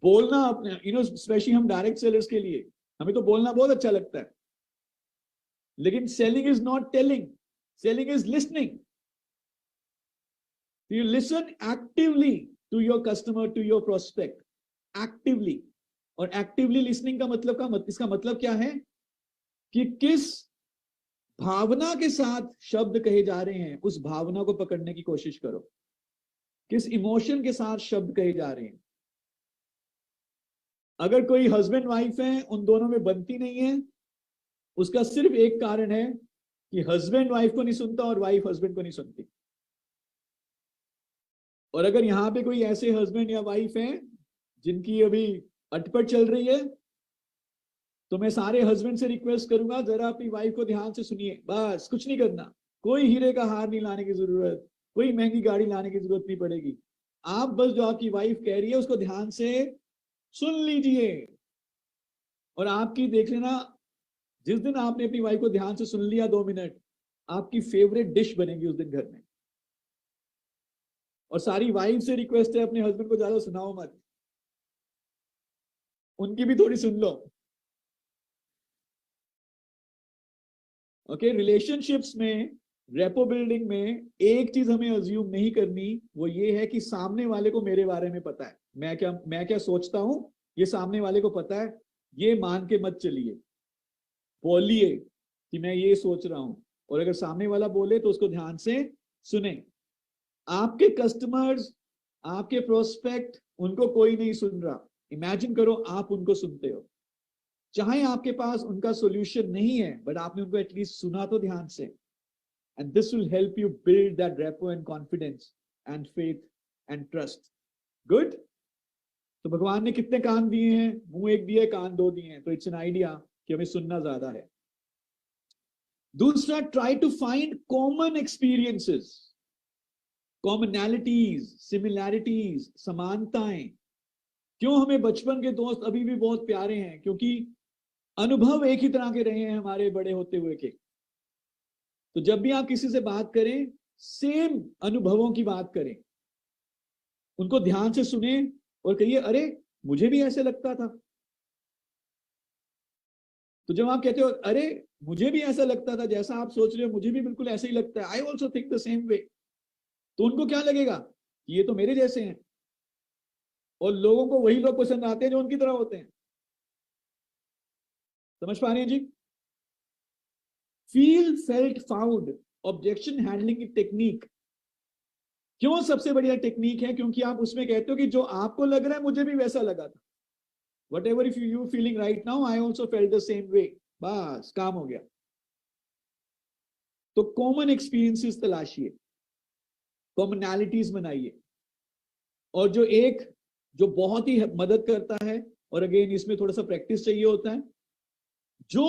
बोलना अपने स्पेशली हम डायरेक्ट सेलर्स के लिए, हमें तो बोलना बहुत अच्छा लगता है, लेकिन selling is not telling, selling is listening. You listen actively to your customer, to your prospect, actively। और actively listening का मतलब इसका मतलब क्या है कि किस भावना के साथ शब्द कहे जा रहे हैं, उस भावना को पकड़ने की कोशिश करो। किस इमोशन के साथ शब्द कहे जा रहे हैं। अगर कोई हस्बैंड वाइफ है, उन दोनों में बनती नहीं है, उसका सिर्फ एक कारण है कि हस्बैंड वाइफ को नहीं सुनता और वाइफ हस्बैंड को नहीं सुनती। और अगर यहां पे कोई ऐसे हस्बैंड या वाइफ हैं जिनकी अभी अटपट चल रही है, तो मैं सारे हस्बैंड से रिक्वेस्ट करूंगा, जरा अपनी वाइफ को ध्यान से सुनिए, बस कुछ नहीं करना। कोई हीरे का हार नहीं लाने की जरूरत, कोई महंगी गाड़ी लाने की जरूरत नहीं पड़ेगी। आप बस जो आपकी वाइफ कह रही है उसको ध्यान से सुन लीजिए, और आपकी देख लेना, जिस दिन आपने अपनी वाइफ को ध्यान से सुन लिया 2 मिनट, आपकी फेवरेट डिश बनेगी उस दिन घर में। और सारी वाइफ से रिक्वेस्ट है, अपने हस्बैंड को ज्यादा सुनाओ मत, उनकी भी थोड़ी सुन लो। ओके, रिलेशनशिप्स में, रेपो बिल्डिंग में एक चीज हमें अज्यूम नहीं करनी, वो ये है कि सामने वाले को मेरे बारे में पता है, मैं क्या सोचता हूं ये सामने वाले को पता है। ये मान के मत चलिए, बोलिए कि मैं ये सोच रहा हूं, और अगर सामने वाला बोले तो उसको ध्यान से सुने। आपके कस्टमर्स, आपके प्रोस्पेक्ट, उनको कोई नहीं सुन रहा। इमेजिन करो आप उनको सुनते हो, चाहे आपके पास उनका सॉल्यूशन नहीं है, बट आपने उनको एटलीस्ट सुना तो ध्यान से। And this will help you build that repo and confidence and faith and trust. Good. तो भगवान ने कितने कान दिए हैं? मुंह एक दिए, कान 2 दिए हैं, तो इट्स एन आइडिया कि हमें सुनना ज्यादा है। दूसरा, try to find common experiences, commonalities, similarities, समानताएं। क्यों हमें बचपन के दोस्त अभी भी बहुत प्यारे हैं? क्योंकि अनुभव एक ही तरह के रहे हैं हमारे बड़े होते हुए के। तो जब भी आप किसी से बात करें, सेम अनुभवों की बात करें, उनको ध्यान से सुने और कहिए, अरे मुझे भी ऐसे लगता था। तो जब आप कहते हो, अरे मुझे भी ऐसा लगता था, जैसा आप सोच रहे हो मुझे भी बिल्कुल ऐसे ही लगता है, I also think the same way, तो उनको क्या लगेगा? ये तो मेरे जैसे हैं। और लोगों को वही लोग पसंद आते हैं जो उनकी तरह होते हैं। समझ पा रहे हैं जी? Feel felt found objection handling की टेक्निक क्यों सबसे बढ़िया टेक्निक है? क्योंकि आप उसमें कहते हो कि जो आपको लग रहा है मुझे भी वैसा लगा था। What ever if you feeling right now I also felt the same way. बस काम हो गया। तो कॉमन एक्सपीरियंसेस तलाशिए, कॉमनैलिटीज बनाइए, और जो बहुत ही मदद करता है, और अगेन इसमें थोड़ा सा प्रैक्टिस चाहिए होता है, जो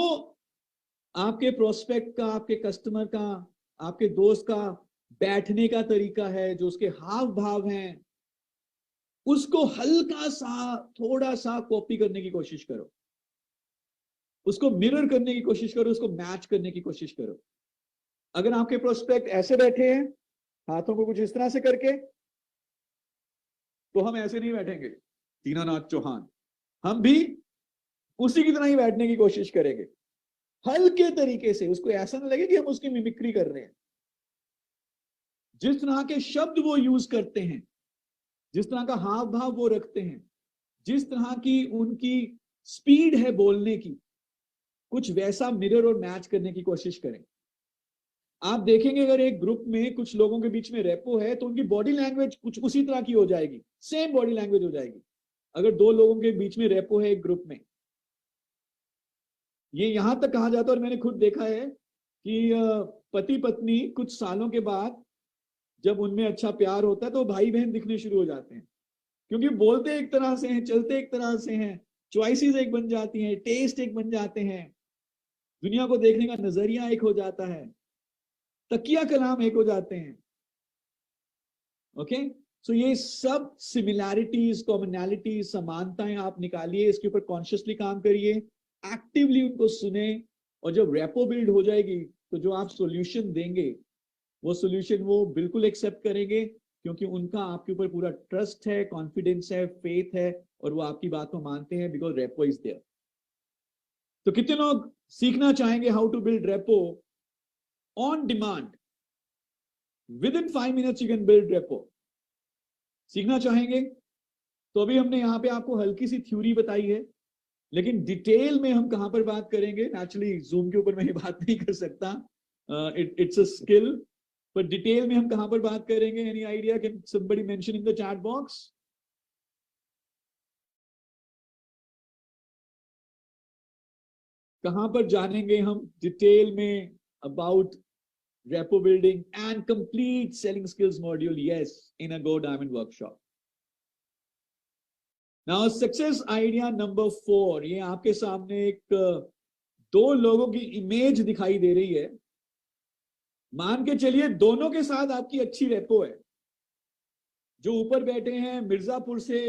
आपके प्रोस्पेक्ट का, आपके कस्टमर का, आपके दोस्त का बैठने का तरीका है, जो उसके हाव भाव हैं, उसको हल्का सा थोड़ा सा कॉपी करने की कोशिश करो, उसको मिरर करने की कोशिश करो, उसको मैच करने की कोशिश करो। अगर आपके प्रोस्पेक्ट ऐसे बैठे हैं, हाथों को कुछ इस तरह से करके, तो हम ऐसे नहीं बैठेंगे दीनानाथ चौहान, हम भी उसी की तरह ही बैठने की कोशिश करेंगे, हल्के तरीके से। उसको ऐसा ना लगे कि हम उसकी मिमिक्री कर रहे हैं। जिस तरह के शब्द वो यूज करते हैं, जिस तरह का हाव भाव वो रखते हैं, जिस तरह की उनकी स्पीड है बोलने की, कुछ वैसा मिरर और मैच करने की कोशिश करें। आप देखेंगे अगर एक ग्रुप में कुछ लोगों के बीच में रेपो है, तो उनकी बॉडी लैंग्वेज कुछ उसी तरह की हो जाएगी, सेम बॉडी लैंग्वेज हो जाएगी। अगर दो लोगों के बीच में रेपो है एक ग्रुप में, ये यहां तक कहा जाता है, और मैंने खुद देखा है कि पति पत्नी कुछ सालों के बाद जब उनमें अच्छा प्यार होता है तो भाई बहन दिखने शुरू हो जाते हैं, क्योंकि बोलते एक तरह से हैं, चलते एक तरह से हैं, चॉइसेस एक बन जाती हैं, टेस्ट एक बन जाते हैं, दुनिया को देखने का नजरिया एक हो जाता है, तकिया कलाम एक हो जाते हैं। ओके, सो ये सब सिमिलैरिटीज, कॉमनैलिटीज, समानताएं आप निकालिए, इसके ऊपर कॉन्शियसली काम करिए, एक्टिवली उनको सुने, और जब रेपो बिल्ड हो जाएगी तो जो आप सॉल्यूशन देंगे वो सॉल्यूशन वो बिल्कुल एक्सेप्ट करेंगे, क्योंकि उनका आपके ऊपर पूरा ट्रस्ट है, कॉन्फिडेंस है, फेथ है, और वो आपकी बात को मानते हैं, बिकॉज रेपो इज देयर। तो कितने लोग सीखना चाहेंगे how to build rapport on demand? Within 5 minutes you can build rapport. सीखना चाहेंगे? तो अभी हमने यहाँ पे आपको हल्की सी थ्योरी बताई है, लेकिन डिटेल में हम कहां पर बात करेंगे? नेचुरली जूम के ऊपर मैं ये बात नहीं कर सकता, इट्स अ स्किल, पर डिटेल में हम कहां पर बात करेंगे? Any idea? Can somebody mention in the chat box? कहां पर जानेंगे हम डिटेल में about rapport building and complete selling skills module? Yes, in a go diamond workshop. Now success idea number 4, ये आपके सामने एक दो लोगों की इमेज दिखाई दे रही है। मान के चलिए दोनों के साथ आपकी अच्छी रेपो है। जो ऊपर बैठे हैं मिर्जापुर से,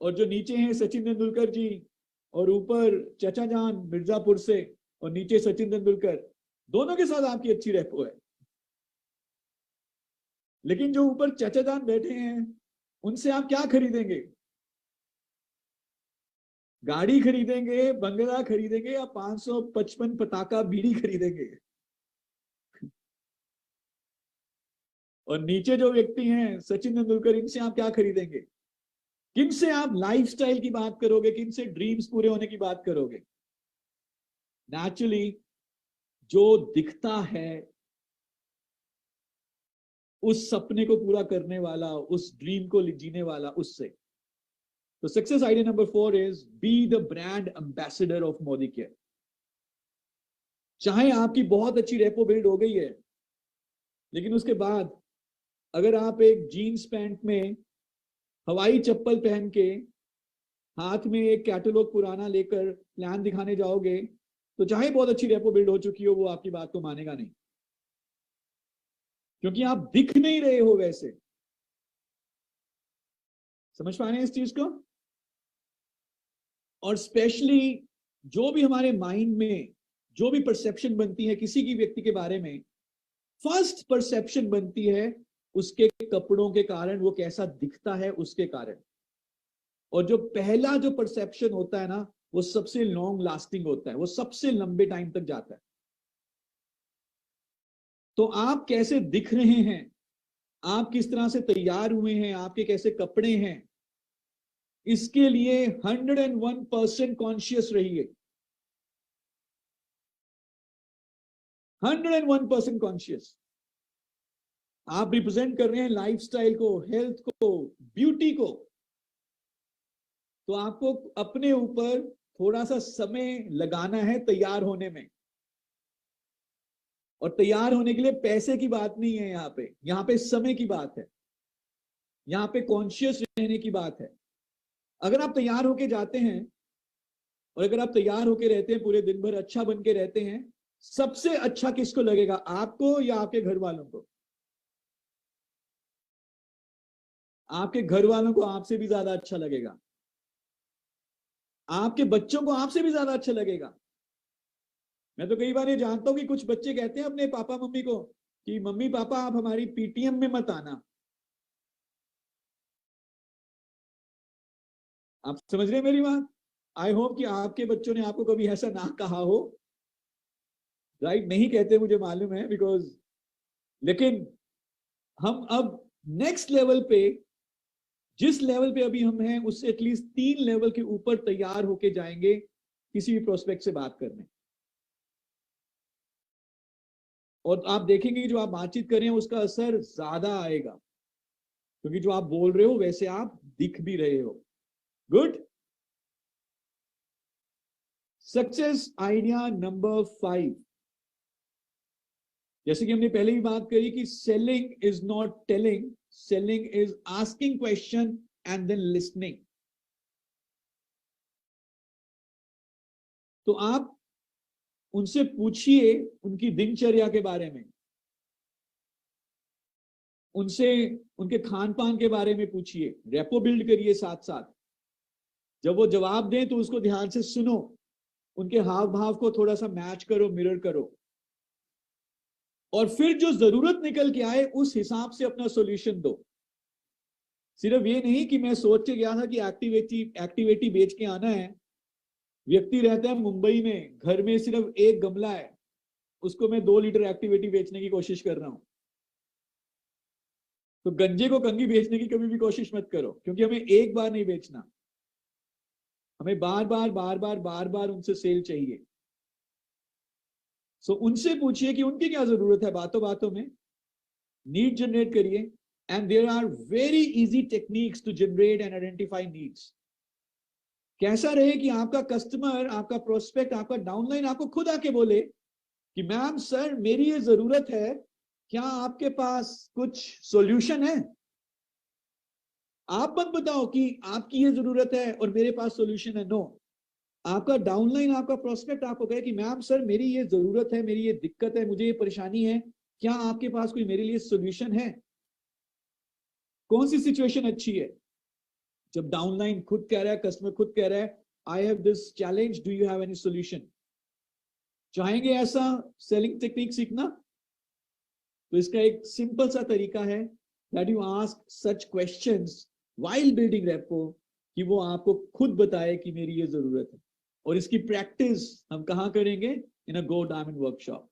और जो नीचे हैं सचिन तेंदुलकर जी, और ऊपर चचा जान मिर्जापुर से और नीचे सचिन तेंदुलकर, दोनों के साथ आपकी अच्छी रेपो है। लेकिन जो ऊपर चचा जान बैठे हैं उनसे आप क्या खरीदेंगे? गाड़ी खरीदेंगे, बंगला खरीदेंगे, या 555 पटाखा बीड़ी खरीदेंगे? और नीचे जो व्यक्ति हैं सचिन तेंदुलकर, इनसे आप क्या खरीदेंगे? किनसे आप लाइफस्टाइल की बात करोगे? किनसे ड्रीम्स पूरे होने की बात करोगे? नेचुरली जो दिखता है, उस सपने को पूरा करने वाला, उस ड्रीम को जीने वाला, उससे। तो success idea number 4 is be the brand ambassador of Modi care. चाहे आपकी बहुत अच्छी रेपो बिल्ड हो गई है, लेकिन उसके बाद अगर आप एक जीन्स पैंट में हवाई चप्पल पहन के हाथ में एक कैटलॉग पुराना लेकर प्लान दिखाने जाओगे, तो चाहे बहुत अच्छी रेपो बिल्ड हो चुकी हो, वो आपकी बात को मानेगा नहीं, क्योंकि आप दिख नहीं रहे हो वैसे। समझ पा रहे हैं इस चीज को? और स्पेशली जो भी हमारे माइंड में जो भी परसेप्शन बनती है किसी की व्यक्ति के बारे में, फर्स्ट परसेप्शन बनती है उसके कपड़ों के कारण, वो कैसा दिखता है उसके कारण। और जो पहला जो परसेप्शन होता है ना, वो सबसे लॉन्ग लास्टिंग होता है, वो सबसे लंबे टाइम तक जाता है। तो आप कैसे दिख रहे हैं आप किस तरह से तैयार हुए हैं, आपके कैसे कपड़े हैं, इसके लिए 101% कॉन्शियस रहिए। 101% कॉन्शियस। आप रिप्रेजेंट कर रहे हैं लाइफस्टाइल को, हेल्थ को, ब्यूटी को, तो आपको अपने ऊपर थोड़ा सा समय लगाना है तैयार होने में। और तैयार होने के लिए पैसे की बात नहीं है यहाँ पे समय की बात है, यहाँ पे कॉन्शियस रहने की बात है। अगर आप तैयार होके जाते हैं और अगर आप तैयार होके रहते हैं, पूरे दिन भर अच्छा बन के रहते हैं, सबसे अच्छा किसको लगेगा, आपको या आपके घर वालों को? आपके घर वालों को आपसे भी ज्यादा अच्छा लगेगा, आपके बच्चों को आपसे भी ज्यादा अच्छा लगेगा। मैं तो कई बार ये जानता हूं कि कुछ बच्चे कहते हैं अपने पापा मम्मी को कि मम्मी पापा आप हमारी पीटीएम में मत आना। आप समझ रहे हैं मेरी बात? आई होप कि आपके बच्चों ने आपको कभी ऐसा ना कहा हो, राइट? नहीं कहते मुझे मालूम है, बिकॉज, लेकिन हम अब नेक्स्ट लेवल पे, जिस लेवल पे अभी हम हैं उससे एटलीस्ट 3 लेवल के ऊपर तैयार होके जाएंगे किसी भी प्रोस्पेक्ट से बात करने। और आप देखेंगे कि जो आप बातचीत कर रहे हैं उसका असर ज्यादा आएगा, क्योंकि जो आप बोल रहे हो वैसे आप दिख भी रहे हो। गुड। सक्सेस आइडिया नंबर 5, जैसे कि हमने पहले भी बात करी कि selling is not telling, selling is asking question and then listening. तो आप उनसे पूछिए उनकी दिनचर्या के बारे में, उनसे उनके खान पान के बारे में पूछिए, रेपो बिल्ड करिए साथ साथ। जब वो जवाब दें तो उसको ध्यान से सुनो, उनके हाव भाव को थोड़ा सा मैच करो, मिरर करो, और फिर जो जरूरत निकल के आए उस हिसाब से अपना सॉल्यूशन दो। सिर्फ ये नहीं कि मैं सोच के गया था कि एक्टिविटी बेच के आना है। व्यक्ति रहता है मुंबई में, घर में सिर्फ एक गमला है, उसको मैं 2 लीटर एक्टिविटी बेचने की कोशिश कर रहा हूं। तो गंजे को कंघी बेचने की कभी भी कोशिश मत करो, क्योंकि हमें एक बार नहीं बेचना, हमें बार बार उनसे सेल चाहिए। सो उनसे पूछिए कि उनकी क्या जरूरत है, बातों बातों में नीड जनरेट करिए। And there are very easy techniques to generate and identify needs. कैसा रहे कि आपका कस्टमर, आपका प्रोस्पेक्ट, आपका डाउनलाइन आपको खुद आके बोले कि मैम सर मेरी ये जरूरत है, क्या आपके पास कुछ सॉल्यूशन है? आप मत बताओ कि आपकी ये जरूरत है और मेरे पास सॉल्यूशन है। नो, आपका डाउनलाइन, आपका प्रोस्पेक्ट आपको कहे कि मैम सर मेरी ये जरूरत है, मेरी ये दिक्कत है, मुझे ये परेशानी है, क्या आपके पास कोई मेरे लिए सॉल्यूशन है? कौन सी सिचुएशन अच्छी है? जब डाउनलाइन खुद कह रहा है, कस्टमर खुद कह रहा है I have this challenge, do you have any solution? चाहेंगे ऐसा सेलिंग टेक्निक सीखना? तो इसका एक सिंपल सा तरीका है that you ask such questions while building repo, कि वो आपको खुद बताए कि मेरी ये जरूरत है। और इसकी प्रैक्टिस हम कहां करेंगे? In a go diamond workshop.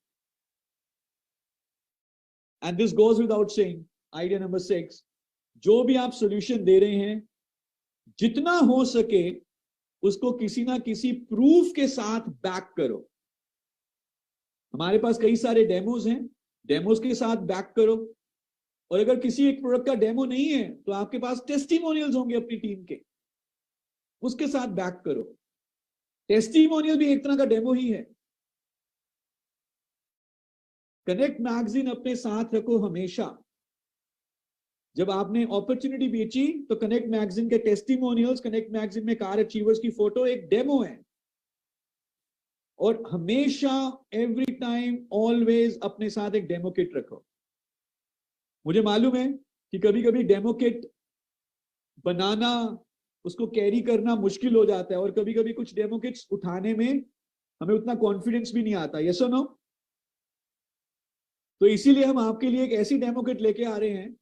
And this goes without saying, idea number 6, जो भी आप सॉल्यूशन दे रहे हैं, जितना हो सके उसको किसी ना किसी प्रूफ के साथ बैक करो। हमारे पास कई सारे डेमोज हैं, डेमोज के साथ बैक करो। और अगर किसी एक प्रोडक्ट का डेमो नहीं है तो आपके पास टेस्टिमोनियल्स होंगे अपनी टीम के, उसके साथ बैक करो। टेस्टिमोनियल भी एक तरह का डेमो ही है। कनेक्ट मैगजीन अपने साथ रखो हमेशा। जब आपने अपॉर्चुनिटी बेची तो कनेक्ट मैगजीन के टेस्टिमोनियल्स, कनेक्ट मैगजीन में कार अचीवर्स की फोटो एक डेमो है। और हमेशा, एवरी टाइम, ऑलवेज अपने साथ एक डेमो किट रखो। मुझे मालूम है कि कभी कभी डेमो किट बनाना, उसको कैरी करना मुश्किल हो जाता है, और कभी कभी कुछ डेमो किट्स उठाने में हमें उतना कॉन्फिडेंस भी नहीं आता। यस और नो? तो इसीलिए हम आपके लिए एक ऐसी डेमो किट लेके आ रहे हैं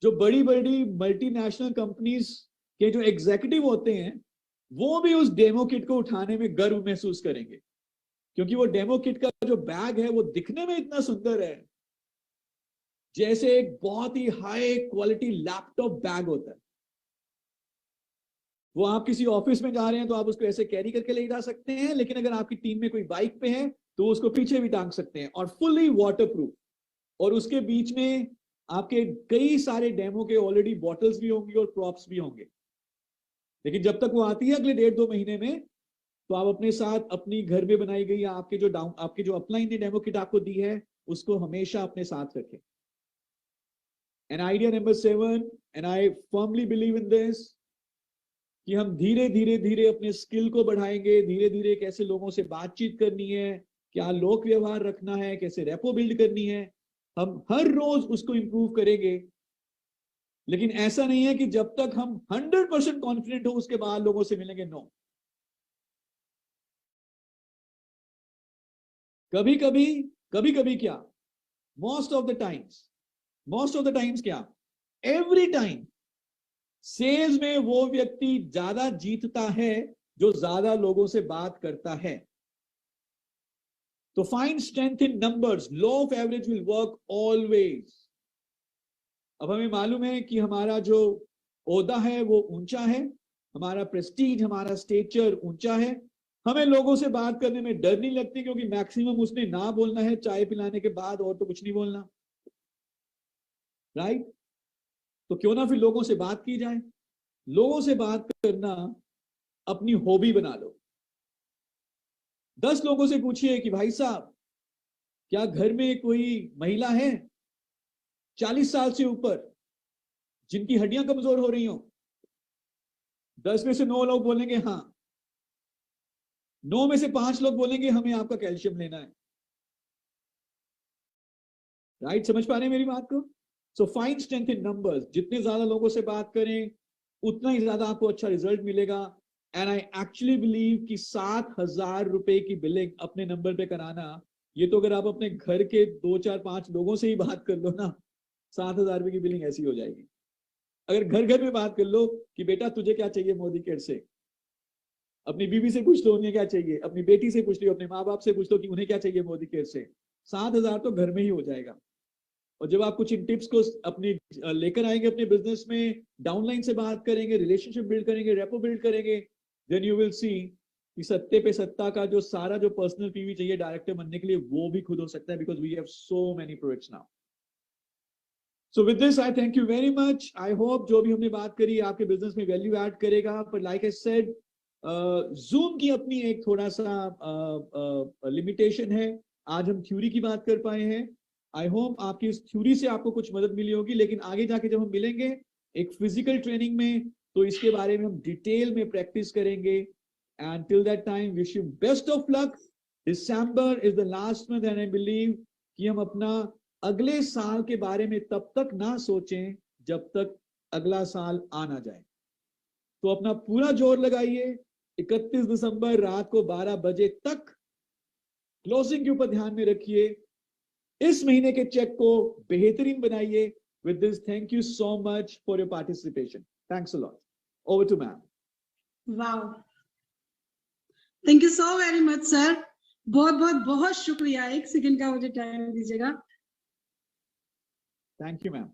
जो बड़ी बड़ी मल्टीनेशनल कंपनीज के जो एग्जीक्यूटिव होते हैं वो भी उस डेमो किट को उठाने में गर्व महसूस करेंगे, क्योंकि वो डेमो किट का जो बैग है वो दिखने में इतना सुंदर है, जैसे एक बहुत ही हाई क्वालिटी लैपटॉप बैग होता है। वो आप किसी ऑफिस में जा रहे हैं तो आप उसको ऐसे कैरी करके ले जा सकते हैं, लेकिन अगर आपकी टीम में कोई बाइक पे है तो उसको पीछे भी टांग सकते हैं, और फुल्ली वाटरप्रूफ। और उसके बीच में आपके कई सारे डेमो के ऑलरेडी बॉटल्स भी होंगी और प्रॉप्स भी होंगे। लेकिन जब तक वो आती है अगले 1.5-2 महीने में, तो आप अपने साथ अपनी घर में बनाई गई आपके जो अपलाइन ने डेमो किट आपको दी है उसको हमेशा अपने साथ रखें। And idea number 7, and I firmly believe in this, कि हम धीरे धीरे धीरे अपने स्किल को बढ़ाएंगे, धीरे धीरे कैसे लोगों से बातचीत करनी है, क्या लोक व्यवहार रखना है, कैसे रेपो बिल्ड करनी है, हम हर रोज उसको इंप्रूव करेंगे। लेकिन ऐसा नहीं है कि जब तक हम 100% कॉन्फिडेंट हो उसके बाद लोगों से मिलेंगे, नो। कभी कभी क्या, मोस्ट ऑफ द टाइम्स क्या, एवरी टाइम सेल्स में वो व्यक्ति ज्यादा जीतता है जो ज्यादा लोगों से बात करता है। तो find strength in numbers, law of average will work always. अब हमें मालूम है कि हमारा जो ओहदा है वो ऊंचा है, हमारा प्रेस्टीज, हमारा स्टेचर ऊंचा है, हमें लोगों से बात करने में डर नहीं लगती, क्योंकि मैक्सिमम उसने ना बोलना है चाय पिलाने के बाद, और तो कुछ नहीं बोलना, राइट? तो क्यों ना फिर लोगों से बात की जाए। लोगों से बात करना अपनी हॉबी बना लो। 10 लोगों से पूछिए कि भाई साहब क्या घर में कोई महिला है 40 साल से ऊपर जिनकी हड्डियां कमजोर हो रही हो? 10 में से 9 लोग बोलेंगे हाँ, 9 में से 5 लोग बोलेंगे हमें आपका कैल्शियम लेना है। राइट? समझ पा रहे हैं मेरी बात को? So find strength in numbers. जितने ज्यादा लोगों से बात करें उतना ही ज्यादा आपको अच्छा रिजल्ट मिलेगा। एंड आई एक्चुअली बिलीव कि 7,000 रुपए की बिलिंग अपने नंबर पे कराना, ये तो अगर आप अपने घर के 2, 4, 5 लोगों से ही बात कर लो ना, 7,000 रुपए की बिलिंग ऐसी हो जाएगी। अगर घर घर में बात कर लो कि बेटा तुझे क्या चाहिए मोदी केयर से, अपनी बीवी से पूछ लो उन्हें क्या चाहिए, अपनी बेटी से पूछ लो, अपने माँ बाप से पूछ लो कि उन्हें क्या चाहिए मोदी केयर से, 7,000 तो घर में ही हो जाएगा। और जब आप कुछ इन टिप्स को अपनी लेकर आएंगे अपने बिजनेस में, डाउनलाइन से बात करेंगे, रिलेशनशिप बिल्ड करेंगे, रेपो बिल्ड करेंगे, देन यू विल सी कि सत्ते पे सत्ता का जो सारा जो पर्सनल पीवी चाहिए डायरेक्टर बनने के लिए, वो भी खुद हो सकता है, because we have so many projects now. So with this I thank you very much. I hope जो भी हमने बात करी आपके बिजनेस में वैल्यू ऐड करेगा। पर लाइक आई सेड, जूम की अपनी एक थोड़ा सा लिमिटेशन है। आज हम थ्योरी की बात कर पाए हैं। आई होप आपकी इस थ्योरी से आपको कुछ मदद मिली होगी, लेकिन आगे जाके जब हम मिलेंगे एक फिजिकल ट्रेनिंग में, तो इसके बारे में हम डिटेल में प्रैक्टिस करेंगे। And till that time wish you best of luck. December is the last month and I believe कि हम अपना अगले साल के बारे में तब तक ना सोचें जब तक अगला साल आ ना जाए। तो अपना पूरा जोर लगाइए। 31 दिसंबर रात को 12 बजे तक क्लोजिंग के ऊपर ध्यान में रखिए। इस महीने के चेक को बेहतरीन बनाइए। With this, thank you so much for your participation. Thanks a lot. Over to ma'am. Wow, thank you so very much sir. बहुत बहुत बहुत शुक्रिया। 1 सेकंड का मुझे टाइम दीजिएगा। Thank you ma'am.